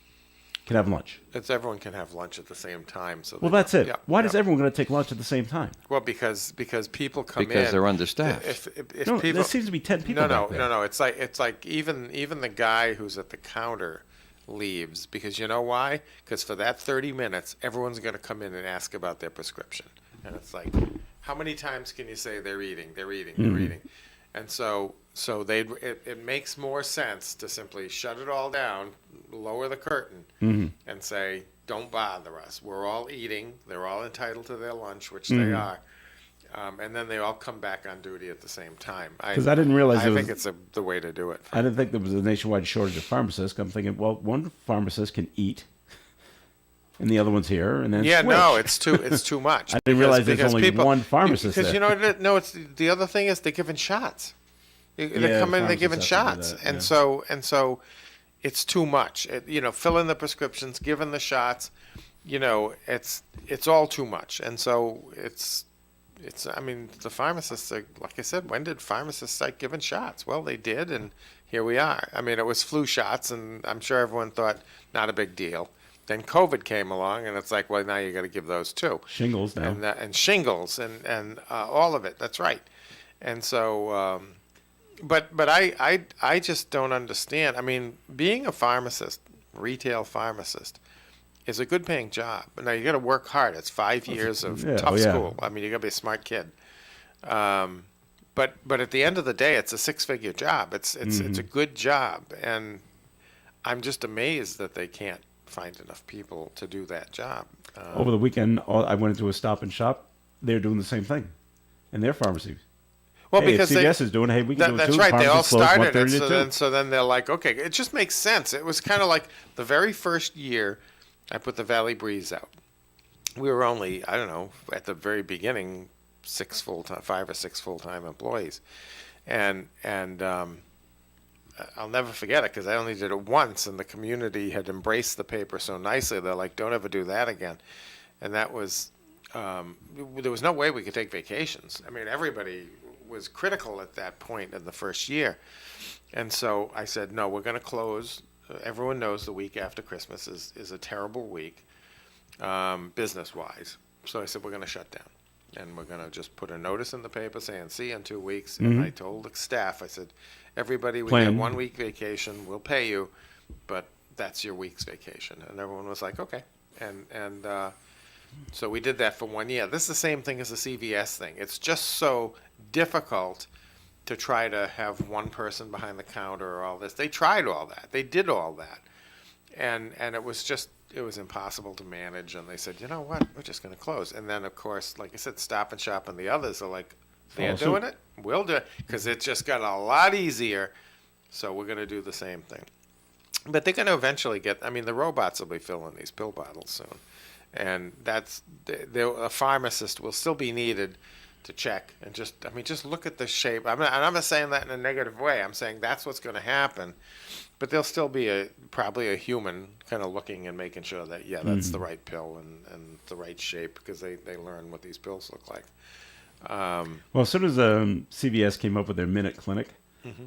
can have lunch. Everyone can have lunch at the same time. So Well, that's it. Yeah, Why yeah. does everyone going to take lunch at the same time? Well, because people come in Because they're understaffed. If No, people, there seems to be 10 people no, back there. no. It's like even the guy who's at the counter leaves because you know why? Because for that 30 minutes, everyone's going to come in and ask about their prescription, and it's like, how many times can you say they're eating, they're eating, and so it makes more sense to simply shut it all down, lower the curtain, and say, don't bother us. We're all eating. They're all entitled to their lunch, which they are. And then they all come back on duty at the same time. 'Cause I didn't realize I it think was- it's the way to do it. I didn't think there was a nationwide shortage of pharmacists. I'm thinking, well, one pharmacist can eat, and the other one's here, and then Yeah, switch. no, it's too much. I didn't realize there's because only one pharmacist Because there. you know, no, it's the other thing is they're giving shots. They Yeah, come in, they're pharmacists giving have to do shots, that, and yeah. so it's too much. Filling the prescriptions, giving the shots. It's all too much, and so it's. I mean, the pharmacists are, like I said, when did pharmacists start giving shots? Well, they did, and here we are. I mean, it was flu shots, and I'm sure everyone thought, not a big deal. Then COVID came along, and it's like, well, now you got to give those too. Shingles now. And shingles, and all of it. That's right. And so, but I just don't understand. I mean, being a pharmacist, retail pharmacist, is a good paying job. Now you got to work hard. It's 5 years of Yeah, tough oh, yeah. school. I mean, you got to be a smart kid. But at the end of the day, it's a 6-figure job. It's a good job, and I'm just amazed that they can't find enough people to do that job. Over the weekend, I went into a Stop and Shop. They're doing the same thing, in their pharmacy. Well, Hey, because if CVS is doing it, hey, we can do it that's too. right. They all Pharmacists close started it, 1:30 to 2. so then they're like, okay, it just makes sense. It was kind of like the very first year I put the Valley Breeze out. We were only, I don't know, at the very beginning, 5 or 6 full-time employees, and I'll never forget it because I only did it once, and the community had embraced the paper so nicely. They're like, don't ever do that again, and that was. There was no way we could take vacations. I mean, everybody was critical at that point in the first year. And so I said, no, we're going to close. Everyone knows the week after Christmas is a terrible week, business-wise. So I said, we're going to shut down. And we're going to just put a notice in the paper saying, see you in 2 weeks. And I told the staff, I said, everybody, we have 1 week vacation. We'll pay you, but that's your week's vacation. And everyone was like, okay. And so we did that for 1 year. This is the same thing as the CVS thing. It's just so difficult to try to have one person behind the counter or all this. They tried all that. They did all that. And it was impossible to manage. And they said, you know what? We're just going to close. And then, of course, like I said, Stop and Shop and the others are like, they're Follow doing it. We'll do it. Because it just got a lot easier. So we're going to do the same thing. But they're going to eventually the robots will be filling these pill bottles soon. And a pharmacist will still be needed to check and just look at the shape. I'm not saying that in a negative way. I'm saying that's what's going to happen. But there'll still be probably a human kind of looking and making sure that, that's the right pill and the right shape because they learn what these pills look like. Well, as soon as CVS came up with their Minute Clinic,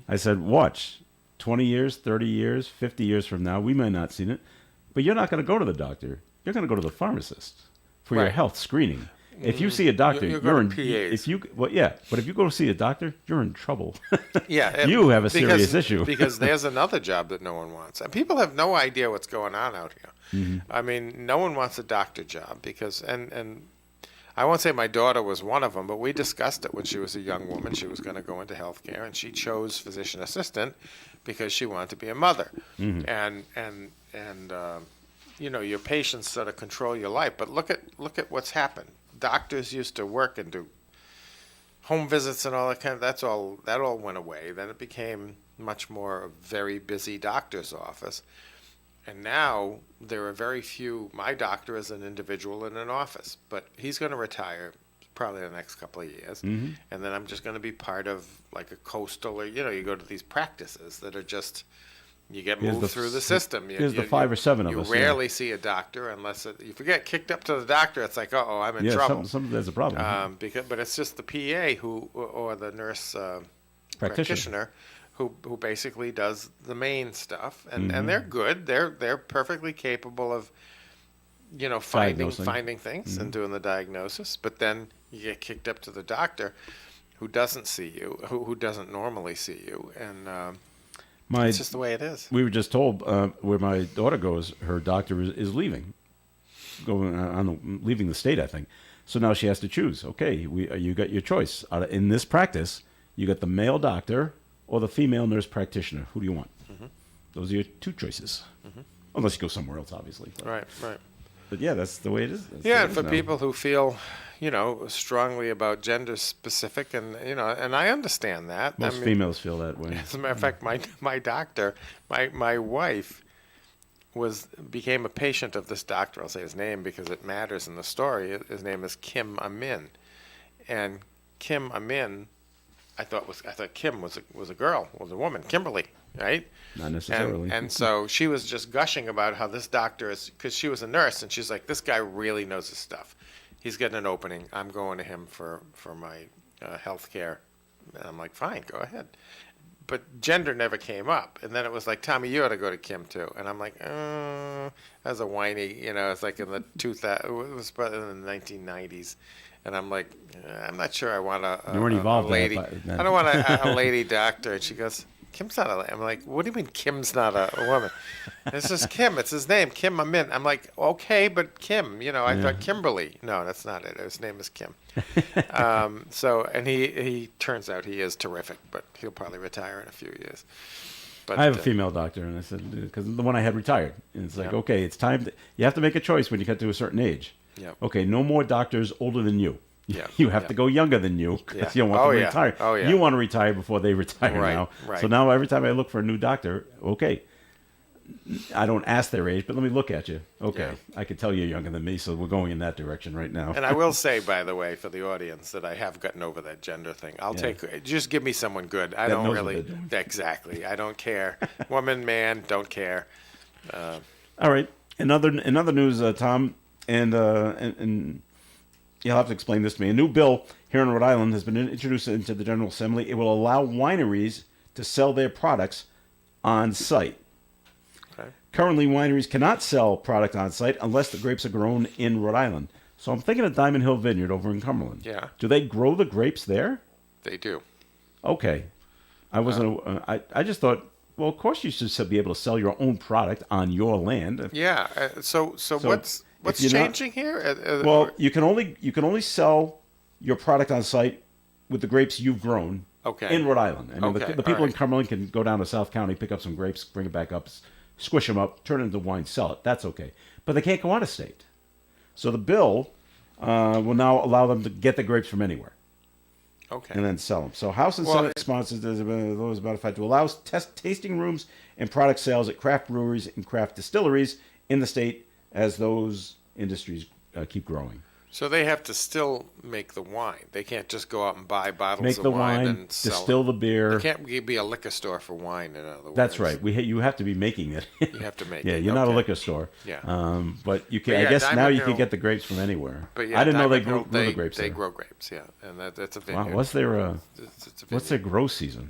I said, watch, 20 years, 30 years, 50 years from now, we may not have seen it, but you're not going to go to the doctor. You're going to go to the pharmacist for your Right. health screening. If you see a doctor, You're you're going in. to PAs. But if you go to see a doctor, you're in trouble. Yeah, You have a because- serious issue. because there's another job that no one wants, and people have no idea what's going on out here. I mean, no one wants a doctor job because, and I won't say my daughter was one of them, but we discussed it when she was a young woman. She was going to go into healthcare, and she chose physician assistant because she wanted to be a mother, and your patients sort of control your life. But look at what's happened. Doctors used to work and do home visits and all that that all went away. Then it became much more a very busy doctor's office. And now there are very few. My doctor is an individual in an office, but he's going to retire probably the next couple of years, and then I'm just going to be part of like a coastal, or you go to these practices that are just you get Here's moved the- through the system. here's the 5 or 7 of you us, yeah. rarely see a doctor unless if you get kicked up to the doctor, it's like, oh, I'm in Yeah, trouble. there's a problem. But it's just the PA or the nurse practitioner who basically does the main stuff, and they're good. They're perfectly capable of Diagnosing. finding things and doing the diagnosis. But then you get kicked up to the doctor who doesn't see you, who doesn't normally see you, and it's just the way it is. We were just told where my daughter goes, her doctor is leaving, leaving the state, I think. So now she has to choose. Okay, you got your choice. In this practice, you got the male doctor or the female nurse practitioner. Who do you want? Those are your 2 choices. Unless you go somewhere else, obviously. Right. But yeah, that's the way it is. That's the Yeah, way and it for is now. people who feel, strongly about gender specific, and and I understand that. Most females feel that way. As a matter of fact, my doctor, my wife, became a patient of this doctor. I'll say his name because it matters in the story. His name is Kim Amin, and Kim Amin, I thought Kim was a girl, was a woman, Kimberly, right? Not necessarily. And so she was just gushing about how this doctor is, because she was a nurse, and she's like, this guy really knows his stuff. He's getting an opening. I'm going to him for my health care. And I'm like, fine, go ahead. But gender never came up. And then it was like, Tommy, you ought to go to Kim too. And I'm like, as a whiny, it's like in the 2000, it was probably in the 1990s. And I'm like, I'm not sure I want You weren't a involved in lady. that then. I don't want a lady doctor. And she goes, Kim's not a lady. I'm like, what do you mean Kim's not a woman? It's just Kim. It's his name, Kim Amin. I'm like, okay, but Kim, I thought Kimberly. No, that's not it. His name is Kim. And he turns out he is terrific, but he'll probably retire in a few years. But I have a female doctor, and I said, because the one I had retired. And it's like, okay, it's time. You have to make a choice when you get to a certain age. Yep. Okay, no more doctors older than you. Yeah, You have yeah. to go younger than you because Yeah. you don't want Oh, them to yeah. retire. Oh, yeah. You want to retire before they retire Right, now. right. So now every time I look for a new doctor, okay, I don't ask their age, but let me look at you. Okay, Yeah. I can tell you're younger than me, so we're going in that direction right now. And I will say, by the way, for the audience, that I have gotten over that gender thing. I'll take, just give me someone good. I That don't knows what really, they're doing. exactly. I don't care. Woman, man, don't care. All right. In other news, Tom, and you'll have to explain this to me. A new bill here in Rhode Island has been introduced into the General Assembly. It will allow wineries to sell their products on site. Okay. Currently, wineries cannot sell product on site unless the grapes are grown in Rhode Island. So I'm thinking of Diamond Hill Vineyard over in Cumberland. Yeah. Do they grow the grapes there? They do. Okay. I wasn't. I just thought. Well, of course you should be able to sell your own product on your land. Yeah. So what's if you're not- changing here? Well, you can only sell your product on site with the grapes you've grown Okay. in Rhode Island. I mean, Okay, the people all in right. Cumberland can go down to South County, pick up some grapes, bring it back up, squish them up, turn it into wine, sell it. That's okay. But they can't go out of state. So the bill will now allow them to get the grapes from anywhere okay. and then sell them. So House and Well, Senate sponsors those modified to allow tasting rooms and product sales at craft breweries and craft distilleries in the state as those industries keep growing. So they have to still make the wine. They can't just go out and buy bottles Make of the wine wine, and sell distill it. the beer. It can't be a liquor store for wine, in other words. That's right. You have to be making it. You have to make yeah, it. you're not a Okay. liquor store. Yeah. But you can. But I yeah, guess now Diamond you can Hill- get the grapes from anywhere. But yeah, I didn't know they Diamond grew Hill, the grapes. They there. grow grapes, yeah, and that's a Wow. vineyard. What's their It's a what's their vineyard. grow season?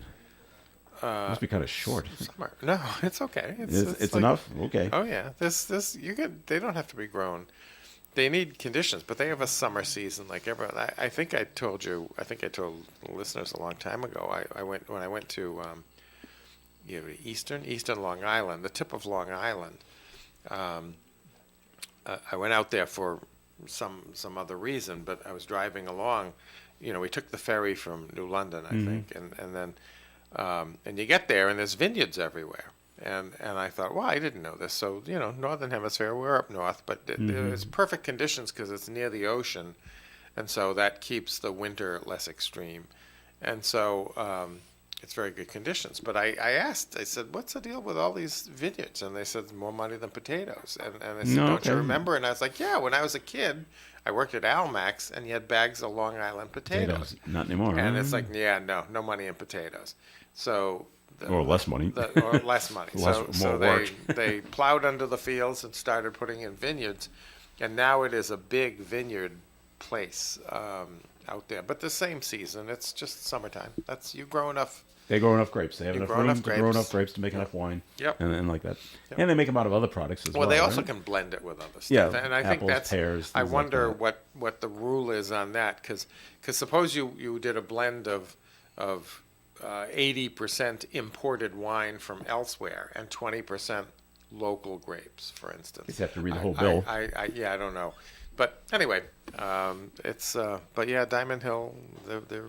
Must be kind of short. Summer. No, it's okay. It's like- enough. Okay. Oh yeah, this you could. They don't have to be grown. They need conditions, but they have a summer season like everyone. I think I told you. I think I told listeners a long time ago. I went to eastern Long Island, the tip of Long Island. I went out there for some other reason, but I was driving along. We took the ferry from New London, I think, and then and you get there and there's vineyards everywhere. And I thought, well, I didn't know this. So, Northern Hemisphere, we're up north, but it's perfect conditions because it's near the ocean. And so that keeps the winter less extreme. And so it's very good conditions. But I asked, I said, what's the deal with all these vineyards? And they said, more money than potatoes. And I said, No, don't you okay. remember? And I was like, yeah, when I was a kid, I worked at Almax, and you had bags of Long Island potatoes. Not anymore. And huh? it's like, yeah, no money in potatoes. So Or less money. or less money. More work. they plowed under the fields and started putting in vineyards, and now it is a big vineyard place out there. But the same season, it's just summertime. You grow enough. They grow enough grapes. They have You enough grow room enough to grow grapes. enough grapes to make enough wine. Yep. And like that. And they make them out of other products as well. Well, they also right? can blend it with other stuff. Yeah, And I think apples, that's. pears, I things like wonder that. what the rule is on that, because suppose you did a blend of 80% imported wine from elsewhere and 20% local grapes, for instance. You have to read the whole bill. I don't know. But anyway, but yeah, Diamond Hill,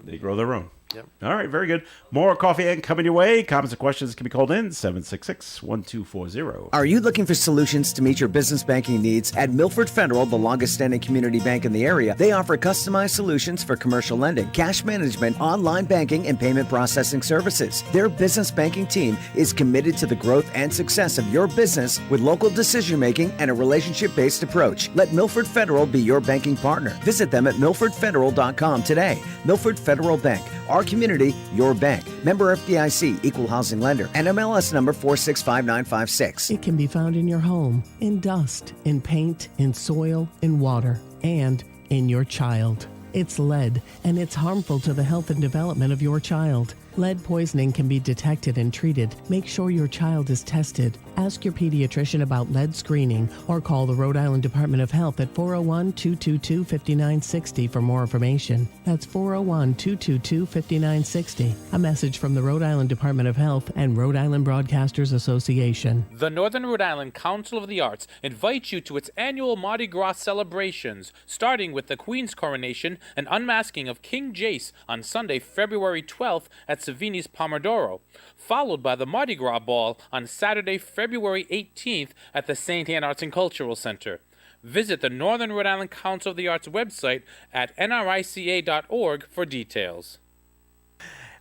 They grow their own. Yep. All right, very good. More Coffee and coming your way. Comments and questions can be called in 766-1240. Are you looking for solutions to meet your business banking needs? At Milford Federal, the longest standing community bank in the area, they offer customized solutions for commercial lending, cash management, online banking, and payment processing services. Their business banking team is committed to the growth and success of your business with local decision making and a relationship based approach. Let Milford Federal be your banking partner. Visit them at milfordfederal.com today. Milford Federal Bank. Our community, your bank. Member FDIC, Equal Housing Lender, and MLS number 465956. It can be found in your home, in dust, in paint, in soil, in water, and in your child. It's lead, and it's harmful to the health and development of your child. Lead poisoning can be detected and treated. Make sure your child is tested. Ask your pediatrician about lead screening or call the Rhode Island Department of Health at 401-222-5960 for more information. That's 401-222-5960. A message from the Rhode Island Department of Health and Rhode Island Broadcasters Association. The Northern Rhode Island Council of the Arts invites you to its annual Mardi Gras celebrations, starting with the Queen's coronation and unmasking of King Jace on Sunday, February 12th at Savini's Pomodoro, followed by the Mardi Gras Ball on Saturday, February 18th at the St. Anne Arts and Cultural Center. Visit the Northern Rhode Island Council of the Arts website at nrica.org for details.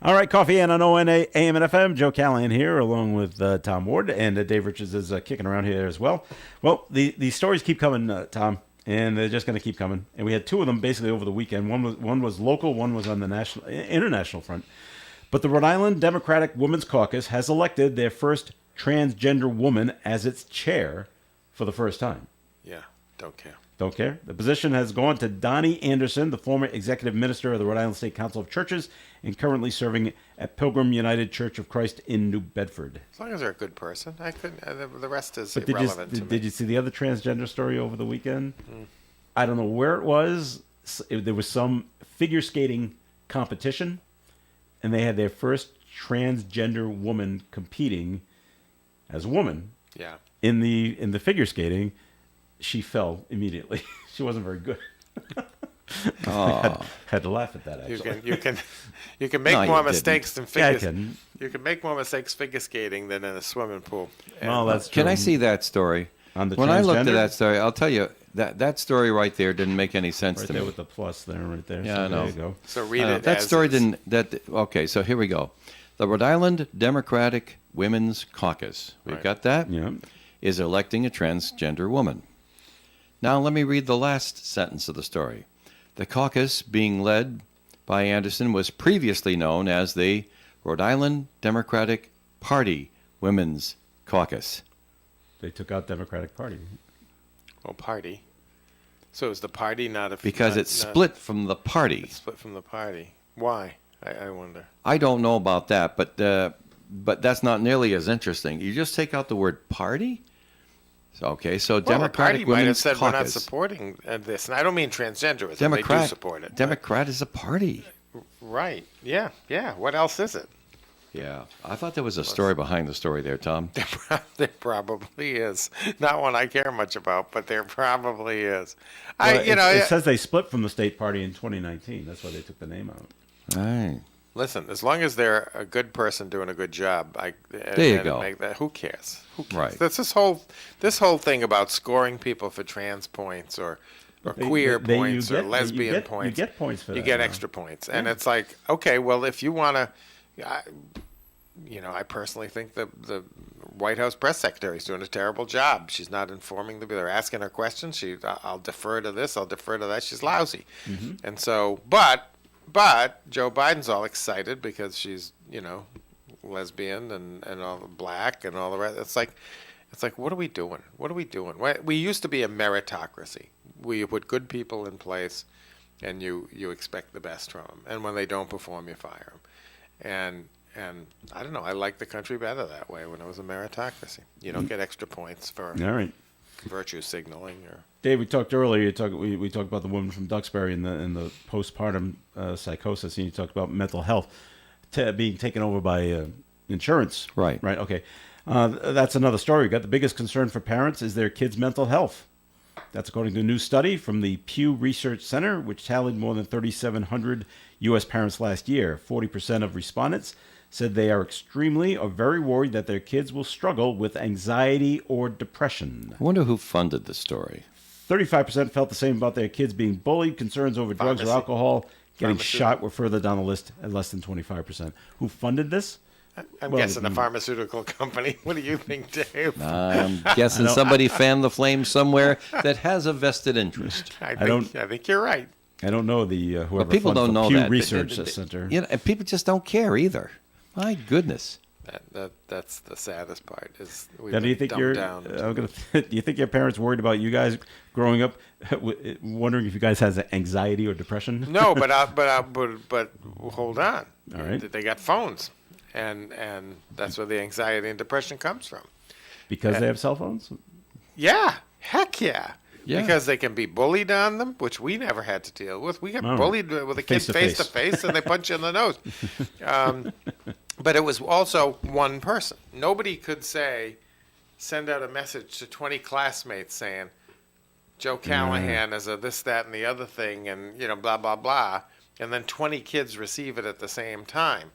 All right, Coffee and on ONA, AM and FM. Joe Callahan here, along with Tom Ward, and Dave Richards is kicking around here as well. Well, the stories keep coming, Tom, and they're just going to keep coming. And we had two of them basically over the weekend. One was local, one was on the international front. But the Rhode Island Democratic Women's Caucus has elected their first transgender woman as its chair for the first time. Yeah, don't care. Don't care. The position has gone to Donnie Anderson, the former executive minister of the Rhode Island State Council of Churches and currently serving at Pilgrim United Church of Christ in New Bedford. As long as they're a good person, I couldn't. The rest is But irrelevant to me. did you see the other transgender story over the weekend? I don't know where it was. There was some figure skating competition, and they had their first transgender woman competing as a woman. Yeah. In the figure skating, she fell immediately. She wasn't very good. I had to laugh at that. Actually, You can make No, more you mistakes than Yeah, I figure. can. You can make more mistakes figure skating than in a swimming pool. Well, that's true. Can I see that story? On the when I looked at transgender? that story, I'll tell you that story right there didn't make any sense right to there me. with the plus there, right there. Yeah, So I know. There you go. So read it. That as story is. didn't. Okay, so here we go. The Rhode Island Democratic Women's Caucus. We've Right. got that. Yeah. Is electing a transgender woman. Now let me read the last sentence of the story. The caucus, being led by Anderson, was previously known as the Rhode Island Democratic Party Women's Caucus. They took out Democratic Party. Well, party. So is the party not a Because not- it's not- split from the party. It's split from the party. Why? I wonder. I don't know about that, but that's not nearly as interesting. You just take out the word party? Okay, so Well, the Democratic party might have Women's said we're not Caucus. supporting this, and I don't mean transgenderism. They do support it. Democrat is a party. Right. Yeah. What else is it? Yeah, I thought there was a story behind the story there, Tom. There probably is. Not one I care much about, but there probably is. Well, it says they split from the state party in 2019. That's why they took the name out. Right. Listen, as long as they're a good person doing a good job, There you go. Who cares? Who cares? Right. That's this whole thing about scoring people for trans points or queer points or lesbian points. You get points for that. You get now. extra points, and it's like, okay, well, if you want I personally think the White House press secretary is doing a terrible job. She's not informing them. They're asking her questions. I'll defer to this. I'll defer to that. She's lousy. And so, but Joe Biden's all excited because she's, lesbian and all black and all the rest. It's like, what are we doing? What are we doing? We used to be a meritocracy. We put good people in place, and you expect the best from them. And when they don't perform, you fire them. And I don't know. I like the country better that way when it was a meritocracy. You don't get extra points for All right. virtue signaling. Or Dave, we talked earlier. We talked about the woman from Duxbury and the postpartum psychosis, and you talked about mental health being taken over by insurance. Right. Right. Okay. That's another story. We got the biggest concern for parents is their kids' mental health. That's according to a new study from the Pew Research Center, which tallied more than 3,700 U.S. parents last year. 40% of respondents said they are extremely or very worried that their kids will struggle with anxiety or depression. I wonder who funded the story. 35% felt the same about their kids being bullied. Concerns over drugs or alcohol, getting shot were further down the list at less than 25%. Who funded this? I'm guessing a pharmaceutical company. What do you think, Dave? I'm guessing somebody fanned the flame somewhere that has a vested interest. I think you're right. I don't know the whoever But people funded don't the know Pew that. Research Center. And people just don't care either. My goodness. That's the saddest part. Is we've Now, do you been think your dumbed down. do you think your parents worried about you guys growing up, wondering if you guys had anxiety or depression? No, but hold on. All right. They got phones, and that's where the anxiety and depression comes from. Because they have cell phones. Yeah, heck yeah. Yeah. Because they can be bullied on them, which we never had to deal with. We got Oh. bullied with a kid face to face, and they punch you in the nose. But it was also one person. Nobody could send out a message to 20 classmates saying, Joe Callahan is a this, that, and the other thing, and blah blah blah, and then 20 kids receive it at the same time.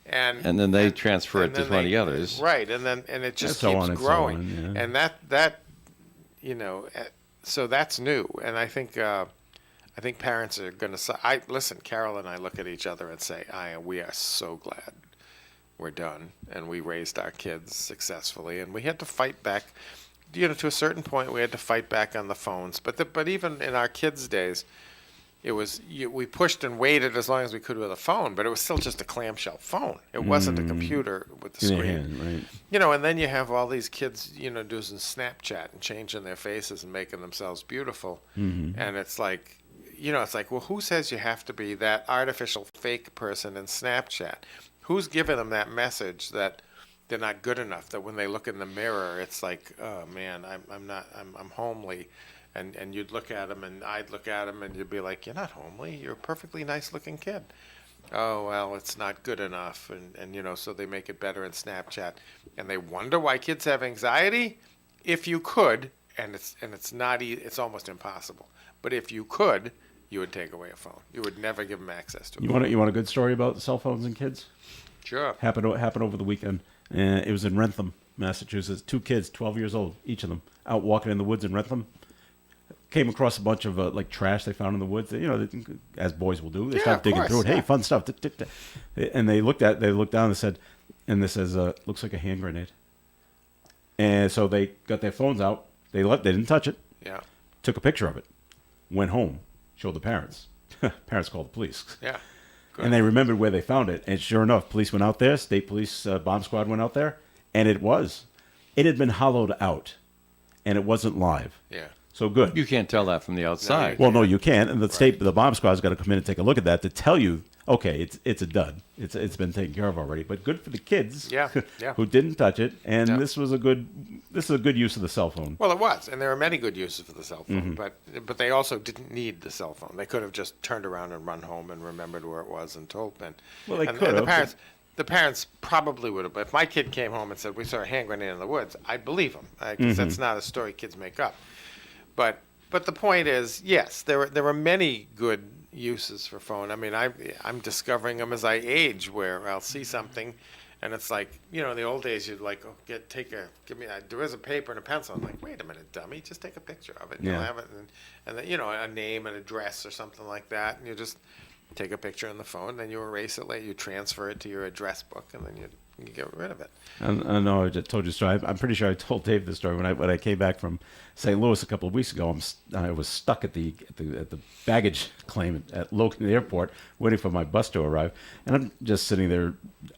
And then they transfer it and to then 20 others. Right, and it just And so keeps on and so growing. on, yeah. And that so that's new. And I think parents are going to listen. Carol and I look at each other and say, we are so glad we're done, and we raised our kids successfully, and we had to fight back. To a certain point, we had to fight back on the phones. But even in our kids' days, it was we pushed and waited as long as we could with a phone, but it was still just a clamshell phone. It wasn't a computer with the screen. Right. And then you have all these kids, doing Snapchat and changing their faces and making themselves beautiful, and it's like, well, who says you have to be that artificial fake person in Snapchat? Who's giving them that message that they're not good enough? That when they look in the mirror, it's like, oh man, I'm homely. And you'd look at him, and I'd look at him, and you'd be like, you're not homely. You're a perfectly nice-looking kid. Oh, well, it's not good enough. And so they make it better in Snapchat. And they wonder why kids have anxiety? If you could, and it's not it's almost impossible. But if you could, you would take away a phone. You would never give them access to it. You want a good story about cell phones and kids? Sure. Happened over the weekend. It was in Rentham, Massachusetts. 2 kids, 12 years old, each of them, out walking in the woods in Rentham. Came across a bunch of trash they found in the woods. As boys will do, they start digging through it. Hey, fun stuff. And they looked down and said, and this says, looks like a hand grenade. And so they got their phones out. They didn't touch it. Yeah. Took a picture of it. Went home. Showed the parents. Parents called the police. Yeah. Good. And they remembered where they found it. And sure enough, police went out there. State police bomb squad went out there. And it had been hollowed out. And it wasn't live. Yeah. So good. You can't tell that from the outside. Well, no, you can't. And the bomb squad's got to come in and take a look at that to tell you, okay, it's a dud. It's been taken care of already. But good for the kids, Yeah. who didn't touch it. And Yeah. this is a good use of the cell phone. Well, it was, and there are many good uses for the cell phone, but they also didn't need the cell phone. They could have just turned around and run home and remembered where it was and told them. Well, they and could have. The parents probably would have. But if my kid came home and said, we saw a hand grenade in the woods, I'd believe him, because that's not a story kids make up. But the point is, yes, there are many good uses for phone. I mean, I'm discovering them as I age, where I'll see something, and it's like, in the old days, you'd like, there is a paper and a pencil. I'm like, wait a minute, dummy, just take a picture of it. And Yeah. you'll have it, and then, a name and address or something like that, and you just take a picture on the phone, then you erase it later. You transfer it to your address book, and then you get rid of it. I know I just told you a story. I'm pretty sure I told Dave this story when I came back from St. Louis a couple of weeks ago. I was stuck at the baggage claim at Logan Airport, waiting for my bus to arrive, and I'm just sitting there,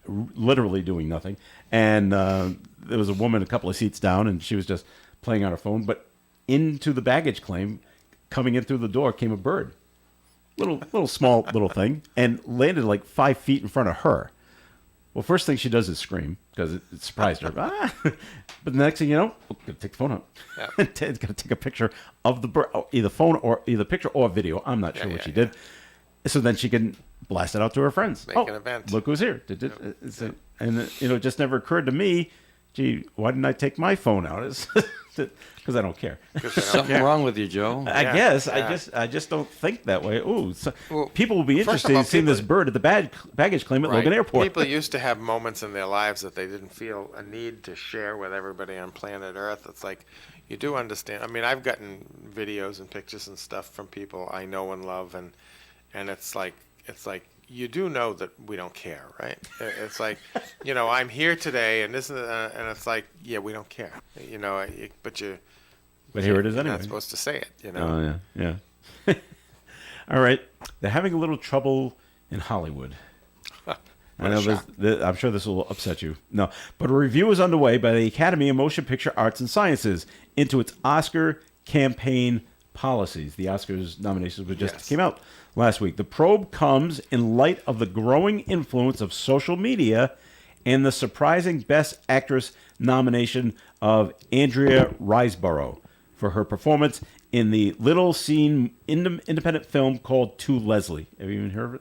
literally doing nothing. And there was a woman a couple of seats down, and she was just playing on her phone. But into the baggage claim, coming in through the door, came a bird, little small little thing, and landed like 5 feet in front of her. Well, first thing she does is scream because it surprised her. But the next thing you know, got to take the phone out. Yeah. Got to take a picture of the bird, either picture or video. I'm not sure what she did. So then she can blast it out to her friends. Make an event. Look who's here. And it just never occurred to me, gee, why didn't I take my phone out? Because I don't care. Something wrong with you, Joe. I guess I just don't think that way. Ooh, people will be first of interested all, in seeing this bird at the baggage claim at Logan Airport. People used to have moments in their lives that they didn't feel a need to share with everybody on planet Earth. It's like, you do understand. I mean, I've gotten videos and pictures and stuff from people I know and love, and it's like you do know that we don't care, right? It's like, I'm here today, and this, and it's like, yeah, we don't care, but you. But here it is anyway. You're not supposed to say it, Oh, yeah. All right. They're having a little trouble in Hollywood. I know I'm sure this will upset you. No. But a review is underway by the Academy of Motion Picture Arts and Sciences into its Oscar campaign policies. The Oscars nominations came out last week. The probe comes in light of the growing influence of social media and the surprising Best Actress nomination of Andrea Riseborough for her performance in the little-seen independent film called To Leslie. Have you even heard of it?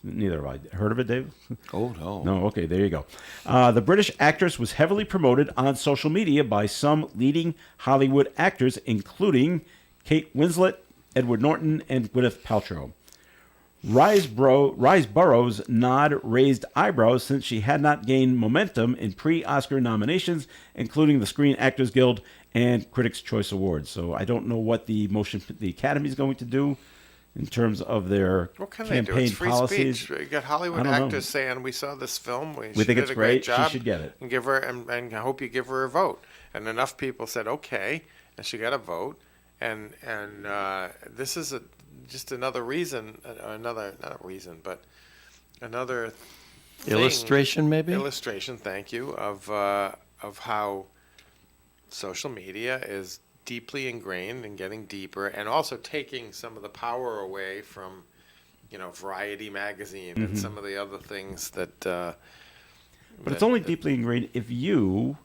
Neither have I. Heard of it, Dave? Oh, no. No, okay, there you go. The British actress was heavily promoted on social media by some leading Hollywood actors, including Kate Winslet, Edward Norton, and Gwyneth Paltrow. Riseborough's nod raised eyebrows since she had not gained momentum in pre-Oscar nominations, including the Screen Actors Guild and Critics' Choice Awards. So I don't know what the Academy is going to do in terms of their what can campaign they do? It's free policies. Speech. You got Hollywood actors saying, "We saw this film. We think it's did a great job. She should get it, and give her, and I hope you give her a vote." And enough people said, "Okay," and she got a vote. And this is just another reason, not a reason, but another illustration, maybe. Illustration, thank you, of how social media is deeply ingrained and getting deeper, and also taking some of the power away from, Variety magazine and some of the other things that. But it's only deeply ingrained if you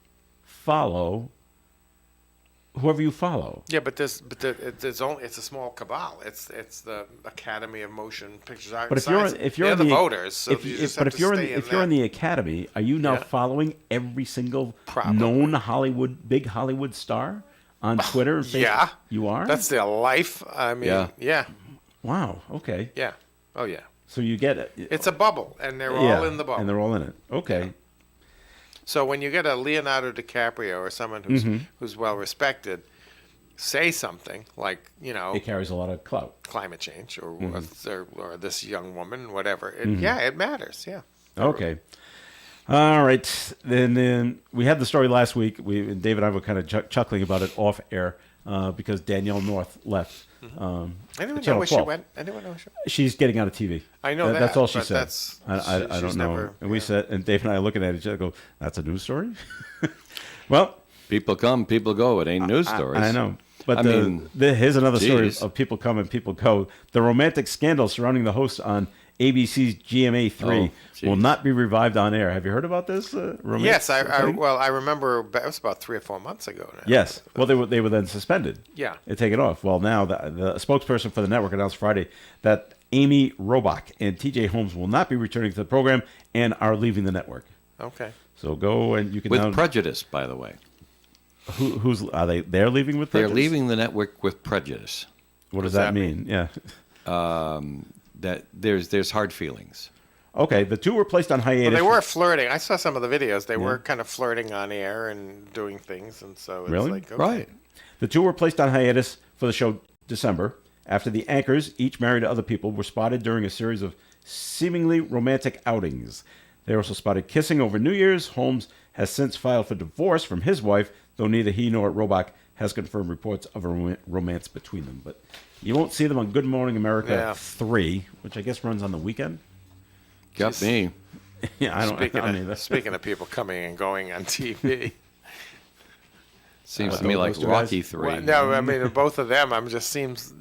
follow whoever you follow. Yeah, but it's a small cabal. It's the Academy of Motion Pictures Art. But if you're they're the the voters, so if you're in the Academy, are you now following every single known big Hollywood star on Twitter and Facebook? Yeah, you are. That's their life. I mean, yeah. Wow. Okay. Yeah. Oh yeah. So you get it. It's a bubble, and they're all in the bubble. And they're all in it. Okay. Yeah. So when you get a Leonardo DiCaprio or someone who's well respected, say something like, it carries a lot of clout. Climate change or this young woman, whatever. It matters. Yeah. Okay. All right. Then we had the story last week. Dave and I were kind of chuckling about it off air because Danielle North left. Anyone know where she went? She's getting out of TV. I know that. That's all she said. I don't know. And we said, and Dave and I are looking at each other. Go, that's a news story. Well, people come, people go. It ain't news stories. I know. But here's another story of people come and people go. The romantic scandal surrounding the host on ABC's GMA3 will not be revived on air. Have you heard about this? Yes, I remember. It was about 3 or 4 months ago now. Yes. Well, they were then suspended. Yeah. And taken off. Well, now the spokesperson for the network announced Friday that Amy Robach and TJ Holmes will not be returning to the program and are leaving the network. Okay. So go and you can with prejudice, by the way. Who's are they? They're leaving with prejudice? They're leaving the network with prejudice. What does that mean? Yeah. That there's hard feelings. Okay, the two were placed on hiatus. Well, they were flirting. I saw some of the videos. They were kind of flirting on air and doing things, and so it's like, okay. Right. The two were placed on hiatus for the show December after the anchors, each married to other people, were spotted during a series of seemingly romantic outings. They also spotted kissing over New Year's. Holmes has since filed for divorce from his wife, though neither he nor Robach has confirmed reports of a romance between them. But you won't see them on Good Morning America 3, which I guess runs on the weekend. Got me. Yeah, I don't. Speaking of people coming and going on TV. Seems to me like Rocky 3. Well, no, I mean, both of them, just seems,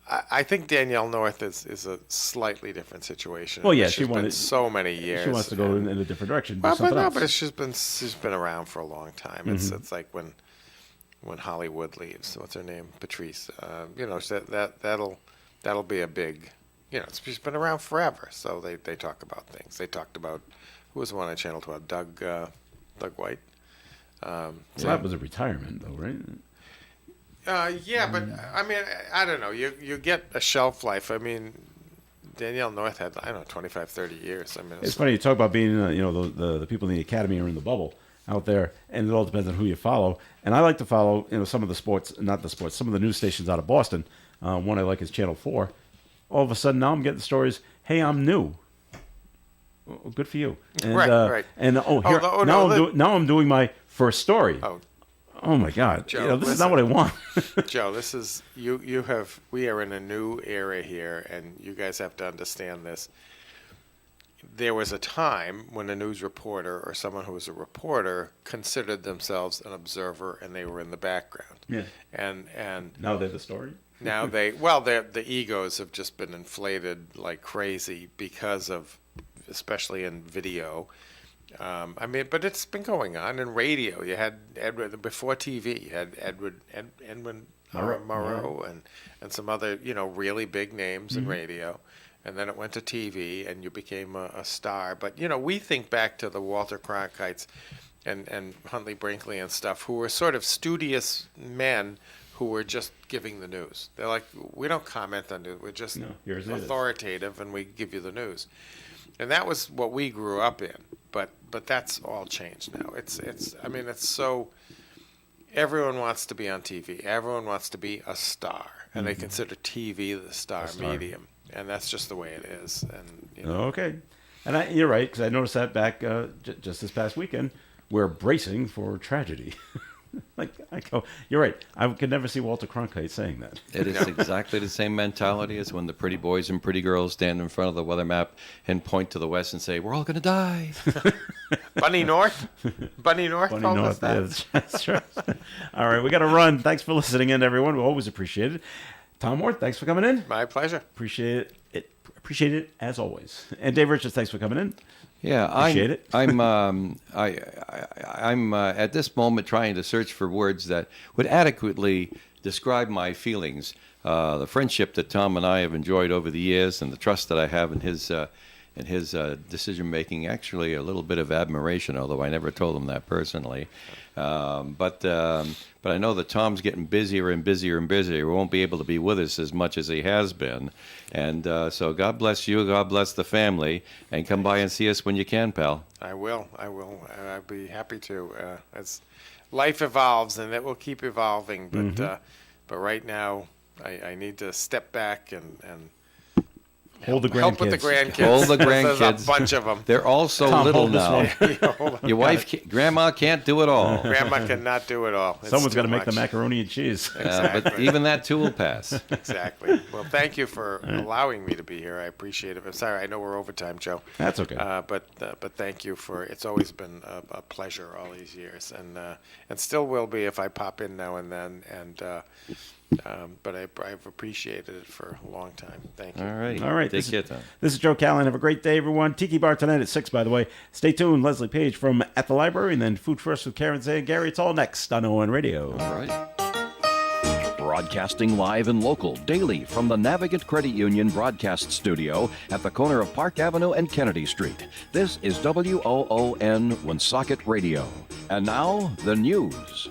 I think Danielle North is a slightly different situation. Well, yeah, she's been so many years. She wants to go in a different direction. But she's been around for a long time. It's like when Hollywood leaves. What's her name? Patrice. That'll be a big. She's been around forever. So they talk about things. They talked about who was the one on Channel 12? Doug White. So that was a retirement, though, right? Yeah, but I mean, I don't know. You get a shelf life. I mean, Danielle North had 25, 30 years. I mean, it's funny you talk about being the people in the academy are in the bubble out there, and it all depends on who you follow. And I like to follow some of the some of the news stations out of Boston. One I like is Channel 4. All of a sudden now I'm getting stories. Hey, I'm new. Well, good for you. And, right. And now I'm doing my first story. Oh my God! Joe, this is not what I want. Joe, this is we are in a new era here, and you guys have to understand this. There was a time when a news reporter or someone who was a reporter considered themselves an observer, and they were in the background. Yeah. And now they're the story. Now the egos have just been inflated like crazy because of, especially in video. But it's been going on in radio. You had Edward before TV. You had Edwin Murrow and some other really big names in radio, and then it went to TV, and you became a star. But we think back to the Walter Cronkites and Huntley Brinkley and stuff, who were sort of studious men who were just giving the news. They're like, we don't comment on news. We're just authoritative, and we give you the news. And that was what we grew up in, but that's all changed now. It's so everyone wants to be on TV. Everyone wants to be a star, and they consider TV the star medium, and that's just the way it is. And okay, and you're right, because I noticed that back just this past weekend. We're bracing for tragedy. I go, you're right. I could never see Walter Cronkite saying that. It is exactly the same mentality as when the pretty boys and pretty girls stand in front of the weather map and point to the west and say, "We're all going to die." Bunny North told us that. Yeah, that's right. All right, we got to run. Thanks for listening in, everyone. We always appreciate it. Tom Ward, thanks for coming in. My pleasure. Appreciate it as always. And Dave Richards, thanks for coming in. Yeah, appreciate it. I'm at this moment trying to search for words that would adequately describe my feelings. The friendship that Tom and I have enjoyed over the years, and the trust that I have in his decision making. Actually, a little bit of admiration, although I never told him that personally. But I know that Tom's getting busier and busier and busier. He won't be able to be with us as much as he has been. And so God bless you. God bless the family. And come by and see us when you can, pal. I will. I'd be happy to. As life evolves, and it will keep evolving. But right now, I need to step back and Hold the grandkids. Help with the grandkids. Hold the grandkids. There's a bunch of them. They're all so Tom, little hold this now. one. Your wife, Grandma can't do it all. Grandma cannot do it all. It's Someone's got to too make the much. macaroni and cheese. But even that too will pass. Exactly. Well, thank you for allowing me to be here. I appreciate it. I'm sorry. I know we're overtime, Joe. That's okay. But thank you for. It's always been a pleasure all these years, and still will be if I pop in now and then. But I've appreciated it for a long time. Thank you. All right. This Take care, Tom. This is Joe Callan. Have a great day, everyone. Tiki Bar tonight at 6, by the way. Stay tuned. Leslie Page from At the Library, and then Food First with Karen Zay and Gary. It's all next on ON Radio. All right. Broadcasting live and local daily from the Navigant Credit Union broadcast studio at the corner of Park Avenue and Kennedy Street. This is WOON Woonsocket Radio. And now, the news.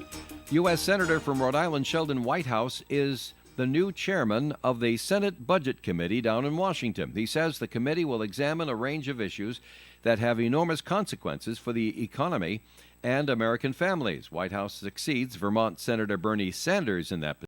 U.S. Senator from Rhode Island Sheldon Whitehouse is the new chairman of the Senate Budget Committee down in Washington. He says the committee will examine a range of issues that have enormous consequences for the economy and American families. Whitehouse succeeds Vermont Senator Bernie Sanders in that position.